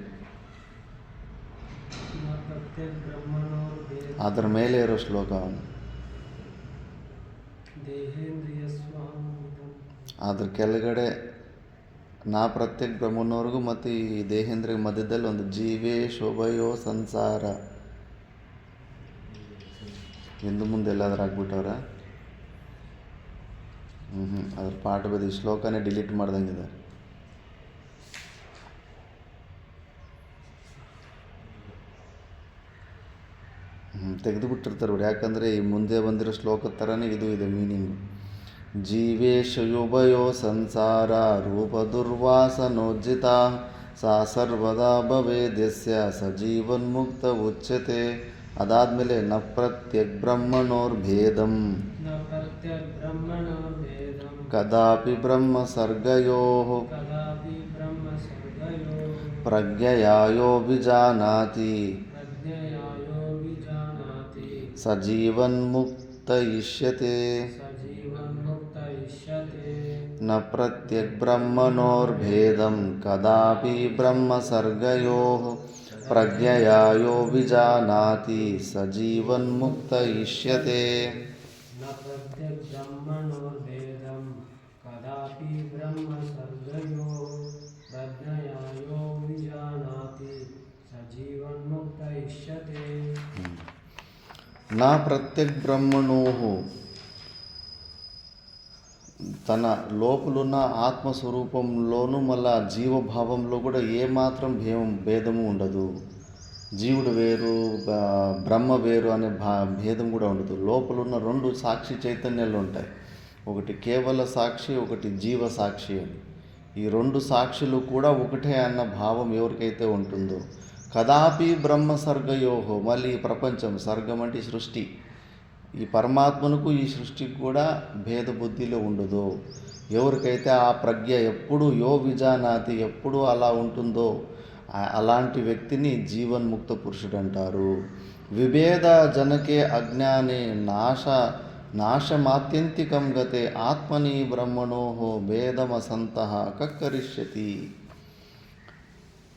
ಅದರ ಮೇಲೆ ಇರೋ ಶ್ಲೋಕ ಅದ್ರ ಕೆಳಗಡೆ ನಾ ಪ್ರತ್ಯೇಕ ಬ್ರಹ್ಮನವರೆಗೂ ಮತ್ತು ಈ ದೇಹೇಂದ್ರಿಯ ಮಧ್ಯದಲ್ಲಿ ಒಂದು ಜೀವೇ ಶೋಭಯೋ ಸಂಸಾರ ಹಿಂದೆ ಮುಂದೆ ಎಲ್ಲಾದ್ರೂ ಆಗ್ಬಿಟ್ಟವ್ರ? ಅದ್ರ ಪಾಠ ಬದಿ ಶ್ಲೋಕನೇ ಡಿಲೀಟ್ ಮಾಡ್ದಂಗಿದೆ. ತೆಗೆದುಬಿಟ್ಟಿರ್ತಾರೆ ಅವ್ರು, ಯಾಕಂದರೆ ಈ ಮುಂದೆ ಬಂದಿರೋ ಶ್ಲೋಕದ ಥರನೇ ಇದು ಇದೆ ಮೀನಿಂಗು. ಜೀವೇಶಯುಭಯೋ ಸಂಸಾರ ರೂಪ ದುರ್ವಾಸನೋಜ್ಜಿತ ಸಾ ಸರ್ವದಾ ಭವೇದ್ಯಸ್ಯ ಸಜೀವನ್ಮುಕ್ತ ಉಚ್ಯತೆ. ಅದಾದಮೇಲೆ ನ ಪ್ರತ್ಯಕ್ ಬ್ರಹ್ಮಣೋರ್ಭೇದಂ ಕದಾಪಿ ಬ್ರಹ್ಮ ಸರ್ಗಯೋ ಪ್ರಜ್ಞಯಾ ವಿಜಾನಾತಿ ಸಜೀವನ್ಮುಕ್ತ ಇಷ್ಯತೆ. న ప్రత్యగ్బ్రహ్మణోర్భేదం కదాపి బ్రహ్మసర్గయోః ప్రజ్ఞయా యో విజానాతి స జీవన్ముక్త ఇష్యతే. न प्रत्यग्ब्रह्मणोर्भेदं कदापि ब्रह्मसर्गयोः प्रज्ञया यो विजानाति स जीवन्मुक्त इष्यते. నా ప్రత్యగ్బ్రహ్మణోః తన లోపలున్న ఆత్మస్వరూపంలోనూ మళ్ళా జీవభావంలో కూడా ఏమాత్రం భేదము ఉండదు. జీవుడు వేరు బ్రహ్మ వేరు అనే భేదం కూడా ఉండదు. లోపలున్న రెండు సాక్షి చైతన్యాలు ఉంటాయి. ఒకటి కేవల సాక్షి, ఒకటి జీవ సాక్షి అని. ఈ రెండు సాక్షులు కూడా ఒకటే అన్న భావం ఎవరికైతే ఉంటుందో, కదాపి బ్రహ్మ సర్గయోహో, మళ్ళీ ఈ ప్రపంచం, సర్గం అంటే సృష్టి, ఈ పరమాత్మనుకు ఈ సృష్టికి కూడా భేద బుద్ధిలో ఉండదు. ఎవరికైతే ఆ ప్రజ్ఞ ఎప్పుడు యో విజానాతి ఎప్పుడు అలా ఉంటుందో అలాంటి వ్యక్తిని జీవన్ముక్త పురుషుడు అంటారు. విభేద జనకే అజ్ఞానే నాశమాత్యంతికం గతే ఆత్మని బ్రహ్మణోహో భేదమసంతః కక్కరిష్యతి.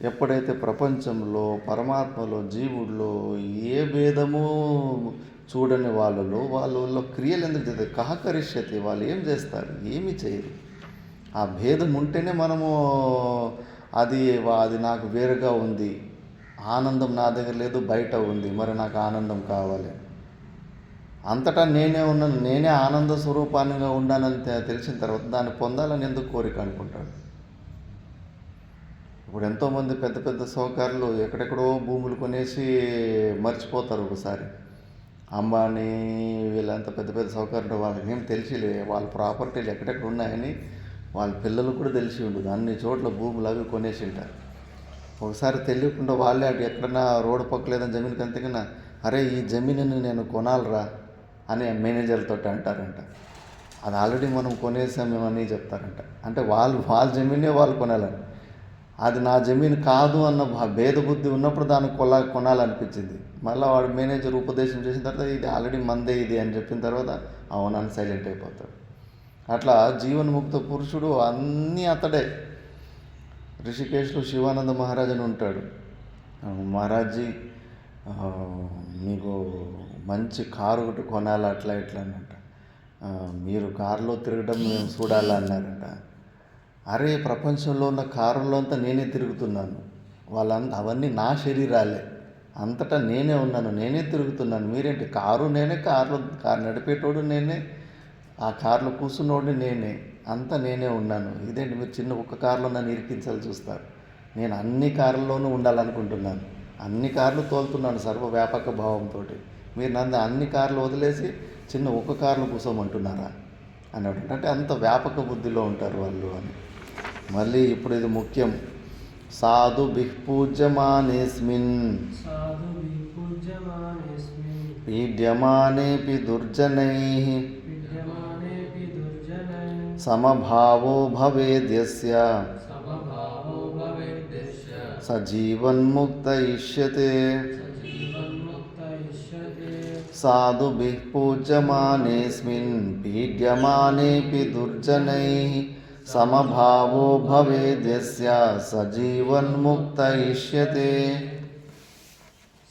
ఎప్పుడైతే ప్రపంచంలో, పరమాత్మలో, జీవుల్లో ఏ భేదము చూడని వాళ్ళలో క్రియలు ఎందుకు చేస్తారు? కహకరిష్యతి. వాళ్ళు ఏం చేస్తారు? ఏమి చేయరు. ఆ భేదం ఉంటేనే మనము అది నాకు వేరుగా ఉంది, ఆనందం నా దగ్గర లేదు, బయట ఉంది, మరి నాకు ఆనందం కావాలి. అంతటా నేనే ఉన్నాను, నేనే ఆనంద స్వరూపాన్నిగా ఉన్నానని తెలిసిన తర్వాత దాన్ని పొందాలని ఎందుకు కోరిక అనుకుంటాడు. ఇప్పుడు ఎంతోమంది పెద్ద పెద్ద సౌకర్యాలు ఎక్కడెక్కడో భూములు కొనేసి మర్చిపోతారు. ఒకసారి అంబానీ వీళ్ళంతా పెద్ద పెద్ద సౌకర్యాలు వాళ్ళకి ఏం తెలిసిలే, వాళ్ళ ప్రాపర్టీలు ఎక్కడెక్కడ ఉన్నాయని వాళ్ళ పిల్లలకు కూడా తెలిసి ఉండదు. అన్ని చోట్ల భూములు అవి కొనేసి ఉంటారు. ఒకసారి తెలియకుండా వాళ్ళే అటు ఎక్కడన్నా రోడ్డు పక్క లేదని జమీన్కి అంతకన్నా, అరే ఈ జమీనుని నేను కొనాలరా అని మేనేజర్తో అంటారంట. అది ఆల్రెడీ మనం కొనేసాం మేమని చెప్తారంట. అంటే వాళ్ళ జమీనే వాళ్ళు కొనాలని, అది నా జమీన్ కాదు అన్న భేద బుద్ధి ఉన్నప్పుడు దాన్ని కొనాలనిపించింది. మళ్ళీ వాడు మేనేజర్ ఉపదేశం చేసిన తర్వాత ఇది ఆల్రెడీ మందే ఇది అని చెప్పిన తర్వాత అవునని సైలెంట్ అయిపోతాడు. అట్లా జీవన్ముక్త పురుషుడు అన్నీ అతడే. రిషికేశ్లో శివానంద మహారాజ్ అని ఉంటాడు. మహారాజ్జీ మీకు మంచి కారు ఒకటి కొనాలి అట్లా ఇట్లా అనంట. మీరు కారులో తిరగడం మేము చూడాలా అన్నారంట. అరే ప్రపంచంలో ఉన్న కారులో అంతా నేనే తిరుగుతున్నాను, అవన్నీ నా శరీరాలే, అంతటా నేనే ఉన్నాను, నేనే తిరుగుతున్నాను. మీరేంటి కారు నేనే, కారు నడిపేటోడు నేనే, ఆ కారులో కూర్చున్నోడిని నేనే, అంతా నేనే ఉన్నాను. ఇదేంటి మీరు చిన్న ఒక్క కారులో నన్ను ఇరికించాలి చూస్తారు? నేను అన్ని కార్లలోనూ ఉండాలనుకుంటున్నాను, అన్ని కార్లు తోలుతున్నాను సర్వవ్యాపక భావంతో. మీరు నన్ను అన్ని కార్లు వదిలేసి చిన్న ఒక్క కారులో కూర్చోమంటున్నారా అన్నాడు. అంటే అంత వ్యాపక బుద్ధిలో ఉంటారు వాళ్ళు అని. మళ్ళీ ఇప్పుడు ఇది ముఖ్యం. సాధు పూజ్యమానేస్మిన్ పీడ్యమానేపి దుర్జనైః సమభావో భవేద్యస్య స జీవన్ముక్త ఇష్యతే. సాధుభిః పూజ్యమానేస్మిన్ పీడ్యమానేపి దుర్జనైః సమభావో భవేద్యస్య స జీవన్ముక్త ఇష్యతే.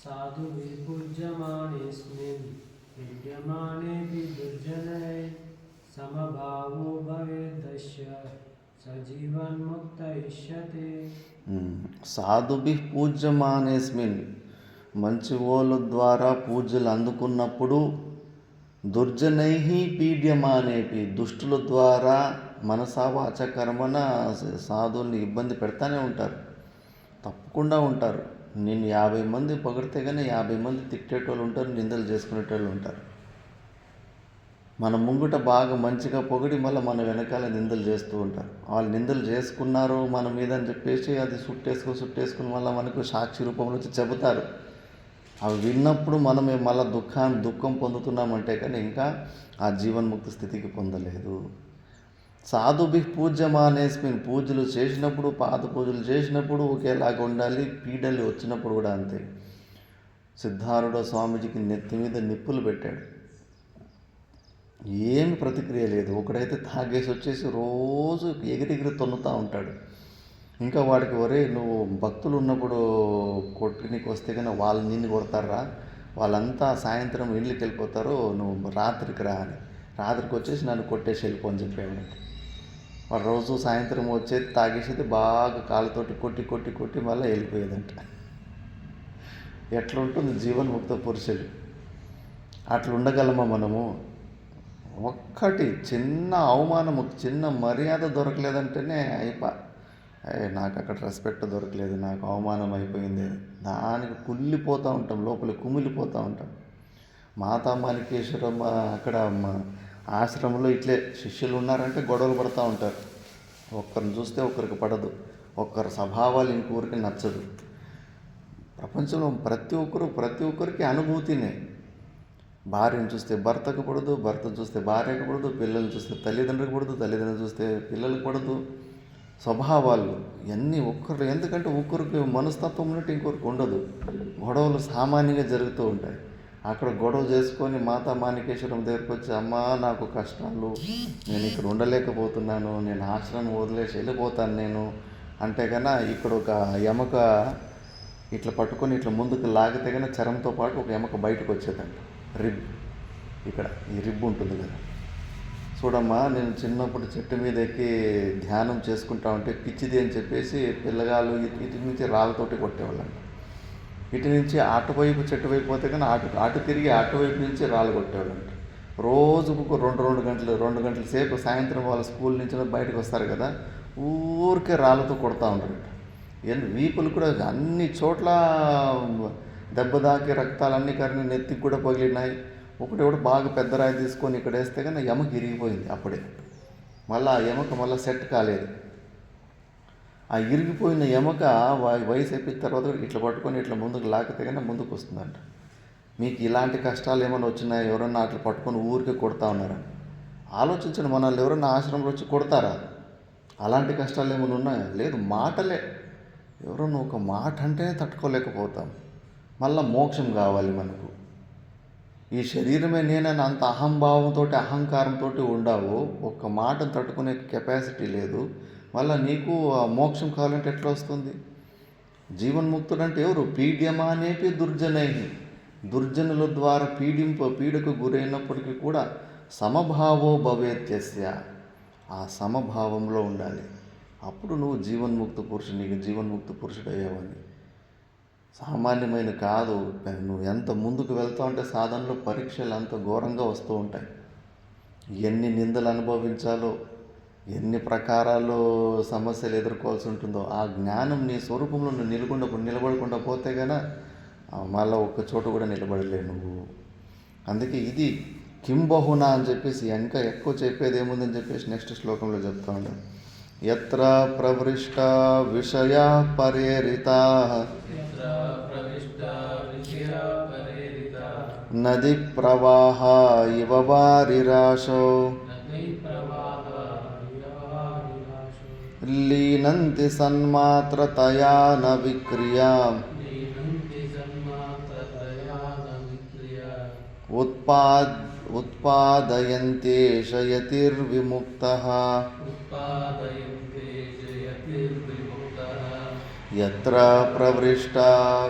సాధుభిః పూజ్యమానేస్మిన్ పీడ్యమానేపి దుర్జనైః సమభావో భవేద్యస్య స జీవన్ముక్త ఇష్యతే. సాధుభిః పూజ్యమానేస్మిన్, మంచి వాళ్ళ ద్వారా పూజలు అందుకున్నప్పుడు, దుర్జనైః పీడ్యమానేపి, దుష్టుల ద్వారా మనసా వాచ కర్మన సాధువుల్ని ఇబ్బంది పెడతానే ఉంటారు, తప్పకుండా ఉంటారు. నేను 50 మంది పొగిడితే కానీ 50 మంది తిట్టేటోళ్ళు ఉంటారు, నిందలు చేసుకునేటోళ్ళు ఉంటారు. మన ముంగుట బాగా మంచిగా పొగిడి మళ్ళీ మన వెనకాల నిందలు చేస్తూ ఉంటారు. వాళ్ళు నిందలు చేసుకున్నారు మన మీద అని చెప్పేసి అది సుట్టేసుకుని మళ్ళీ మనకు సాక్షి రూపంలో వచ్చి చెబుతారు. అవి విన్నప్పుడు మనమే మళ్ళీ దుఃఖం పొందుతున్నామంటే కానీ ఇంకా ఆ జీవన్ముక్తి స్థితికి పొందలేదు. సాధుభిః పూజ్యమానేస్మిన్, పూజలు చేసినప్పుడు, పాద పూజలు చేసినప్పుడు ఒకేలాగా ఉండాలి. పీడలు వచ్చినప్పుడు కూడా అంతే. సిద్ధారూఢ స్వామీజీకి నెత్తి మీద నిప్పులు పెట్టాడు. ఏమి ప్రతిక్రియ లేదు. ఒకడైతే తాగేసి వచ్చేసి రోజు ఎగిరెగిరి తన్నుతూ ఉంటాడు. ఇంకా వాడికి ఒరే నువ్వు భక్తులు ఉన్నప్పుడు కొట్టుకునికి వస్తే కన్నా వాళ్ళు నిన్ను కొడతారా, వాళ్ళంతా సాయంత్రం ఇళ్ళకి వెళ్ళిపోతారు, నువ్వు రాత్రికి రా అని. రాత్రికి వచ్చేసి నన్ను కొట్టేసి వెళ్ళిపో అని చెప్పాడంట. వాడు రోజు సాయంత్రం వచ్చేది తాగేసేది బాగా కాళ్ళతోటి కొట్టి కొట్టి కొట్టి మళ్ళీ వెళ్ళిపోయేదంట. ఎట్లుంటుంది జీవన్ముక్త పురుషులు? అట్లా ఉండగలమా మనము? ఒక్కటి చిన్న అవమానము, చిన్న మర్యాద దొరకలేదంటేనే నాకు అక్కడ రెస్పెక్ట్ దొరకలేదు, నాకు అవమానం అయిపోయింది, దానికి కుళ్ళిపోతూ ఉంటాం, లోపల కుమిలిపోతూ ఉంటాం. మాతా మాణికేశ్వరమ్మ అక్కడ ఆశ్రమంలో ఇట్లే శిష్యులు ఉన్నారంటే గొడవలు పడుతూ ఉంటారు. ఒక్కరిని చూస్తే ఒకరికి పడదు, ఒక్కరి స్వభావాలు ఇంకొకరికి నచ్చదు. ప్రపంచంలో ప్రతి ఒక్కరికి అనుభూతినే. భార్యను చూస్తే భర్తకు పడదు, భర్తను చూస్తే భార్యకు పడదు, పిల్లల్ని చూస్తే తల్లిదండ్రులకు పడదు, తల్లిదండ్రులు చూస్తే పిల్లలకు పడదు. స్వభావాలు ఇవన్నీ ఒక్కరు, ఎందుకంటే ఒక్కరికి మనస్తత్వం ఉన్నట్టు ఇంకొకరికి ఉండదు. గొడవలు సామాన్యంగా జరుగుతూ ఉంటాయి. అక్కడ గొడవ చేసుకొని మాతా మాణికేశ్వరం దగ్గరికి వచ్చి, అమ్మా నాకు కష్టాలు, నేను ఇక్కడ ఉండలేకపోతున్నాను, నేను ఆశ్రమం వదిలేసి వెళ్ళిపోతాను నేను అంటే కన్నా ఇక్కడ ఒక ఎముక ఇట్లా పట్టుకొని ఇట్లా ముందుకు లాగితే కన్నా చరంతో పాటు ఒక ఎముక బయటకు వచ్చేదంట. రిబ్, ఇక్కడ ఈ రిబ్ ఉంటుంది కదా. చూడమ్మా, నేను చిన్నప్పుడు చెట్టు మీద ఎక్కి ధ్యానం చేసుకుంటా ఉంటే పిచ్చిది అని చెప్పేసి పిల్లగాళ్ళు ఇటు నుంచి రాళ్ళతోటి కొట్టేవాళ్ళంట. ఇటు నుంచి అటువైపు చెట్టు వైపు పోతే కానీ అటు తిరిగి అటువైపు నుంచి రాళ్ళు కొట్టేవాళ్ళంట. రోజుకు 2 గంటల సేపు సాయంత్రం వాళ్ళ స్కూల్ నుంచి బయటకు వస్తారు కదా, ఊరికే రాళ్ళతో కొడతా ఉంటారంట. వీపులు కూడా అన్ని చోట్ల దెబ్బ దాకి రక్తాలన్నీ కరిని నెత్తికి కూడా పగిలినాయి. ఒకటి బాగా పెద్ద రాయి తీసుకొని ఇక్కడ వేస్తే కానీ ఎముక ఇరిగిపోయింది అప్పుడే. మళ్ళీ ఆ ఎముక మళ్ళీ సెట్ కాలేదు. ఆ ఇరిగిపోయిన ఎముక వయసు అయిపోయిన తర్వాత ఇట్లా పట్టుకొని ఇట్లా ముందుకు లాగితే కానీ ముందుకు వస్తుందంట. మీకు ఇలాంటి కష్టాలు ఏమైనా వచ్చినాయి? ఎవరన్నా అట్లా పట్టుకొని ఊరికే కొడతా ఉన్నారా? ఆలోచించండి. మనల్ని ఎవరన్నా ఆశ్రమంలో వచ్చి కొడతారా? అలాంటి కష్టాలు ఏమైనా ఉన్నాయా? లేదు. మాటలే, ఎవరన్నా ఒక మాట అంటేనే తట్టుకోలేకపోతాం. మళ్ళీ మోక్షం కావాలి మనకు. ఈ శరీరమే నేనని అంత అహంభావంతో అహంకారంతో ఉండావు, ఒక్క మాటను తట్టుకునే కెపాసిటీ లేదు. మళ్ళీ నీకు మోక్షం కావాలంటే ఎట్లా వస్తుంది? జీవన్ముక్తుడు అంటే ఎవరు? పీడ్యమానేపి దుర్జనై, దుర్జనుల ద్వారా పీడకు గురైనప్పటికీ కూడా సమభావో భవేత్యస్య, ఆ సమభావంలో ఉండాలి. అప్పుడు నువ్వు జీవన్ముక్త పురుషుడు అయ్యావని. సామాన్యమైన కాదు. నువ్వు ఎంత ముందుకు వెళ్తావు అంటే సాధనలో పరీక్షలు అంత ఘోరంగా వస్తూ ఉంటాయి. ఎన్ని నిందలు అనుభవించాలో, ఎన్ని ప్రకారాల్లో సమస్యలు ఎదుర్కోవాల్సి ఉంటుందో, ఆ జ్ఞానం నీ స్వరూపంలో నువ్వు నిలబడకుండా పోతే కనుక మళ్ళీ ఒక్క చోట కూడా నిలబడలేవు నువ్వు. అందుకే ఇది కింబహునా అని చెప్పేసి ఇంకా ఎక్కువ చెప్పేది ఏముందని చెప్పేసి నెక్స్ట్ శ్లోకంలో చెప్తా ఉన్నాను. యత్ర ప్రవృష్ట విషయా పరేరితా నది ప్రవాహ ఇవ వారిరాశో లీనంతి సన్మాత్రతయా న విక్రియా ఉత్పాదయంతేష యతిర్విముక్తః. యత్ర ప్రవృష్టా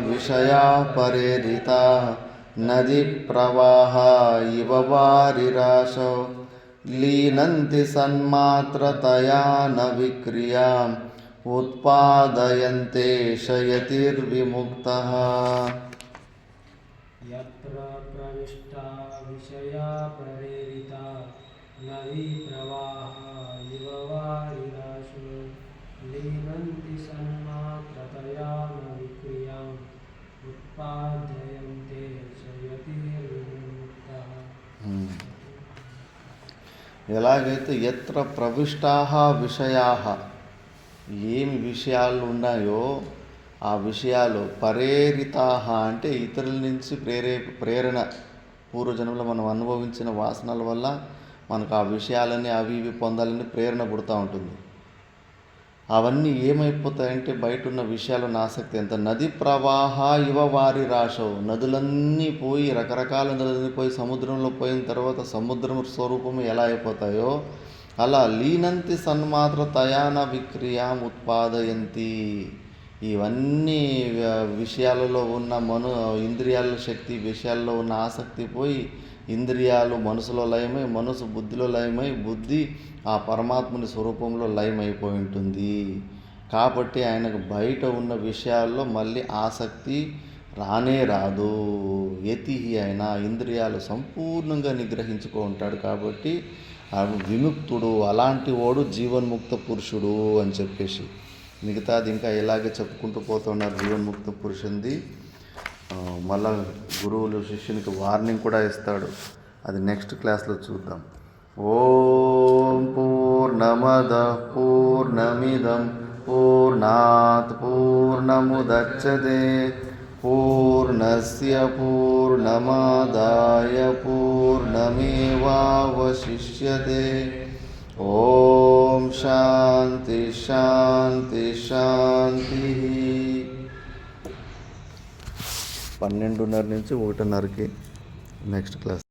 విషయా పరేరితాః నదీ ప్రవాహ ఇవ వారిరాశో లీనంతి సన్మాత్రతయా న విక్రియా ఉత్పాదయంతేష యతిర్విముక్తః. యత్ర ప్రవిష్టా విషయా ప్రేరితా నదీ ప్రవాహ ఇవ వారిరాశో లీనంతి సన్మాత్రతయా న విక్రియాం ఉత్పాదయంతే యతిర్విముక్తః. ఎలాగైతే ఎత్ర ప్రవిష్టాః విషయాః, ఏమి విషయాలు ఉన్నాయో ఆ విషయాలు పరేరితాః అంటే ఇతరుల నుంచి ప్రేరణ, పూర్వజన్మలో మనం అనుభవించిన వాసనల వల్ల మనకు ఆ విషయాలన్నీ అవి ఇవి పొందాలని ప్రేరణ పుడుతూ ఉంటుంది. అవన్నీ ఏమైపోతాయంటే బయట ఉన్న విషయాలను ఆసక్తి ఎంత నది ప్రవాహ ఇవ వారి రాశవు నదులన్నీ పోయి రకరకాల నదులన్నీ పోయి సముద్రంలో పోయిన తర్వాత సముద్రం స్వరూపం ఎలా అయిపోతాయో అలా లీనంతి సన్మాత్ర తయాన విక్రియాం ఉత్పాదయంతి. ఇవన్నీ విషయాలలో ఉన్న ఇంద్రియాల శక్తి విషయాల్లో ఉన్న ఆసక్తి పోయి ఇంద్రియాలు మనసులో లయమై మనసు బుద్ధిలో లయమై బుద్ధి ఆ పరమాత్ముని స్వరూపంలో లయమైపోయి ఉంటుంది. కాబట్టి ఆయనకు బయట ఉన్న విషయాల్లో మళ్ళీ ఆసక్తి రానే రాదు. యతిహి ఆయన ఇంద్రియాలు సంపూర్ణంగా నిగ్రహించుకో ఉంటాడు కాబట్టి విముక్తుడు. అలాంటి వాడు జీవన్ముక్త పురుషుడు అని చెప్పేసి మిగతాది ఇంకా ఇలాగే చెప్పుకుంటూ పోతున్నారు జీవన్ముక్త పురుషుంది. మళ్ళా గురువులు శిష్యునికి వార్నింగ్ కూడా ఇస్తాడు. అది నెక్స్ట్ క్లాస్లో చూద్దాం. ఓం పూర్ణమద పూర్ణమిదం పూర్ణాత్ పూర్ణముదచ్యతే పూర్ణస్య పూర్ణమాదాయ పూర్ణమేవావశిష్యతే. ఓం శాంతి శాంతి శాంతి. 12:30 నుంచి 1:30కి నెక్స్ట్ క్లాస్.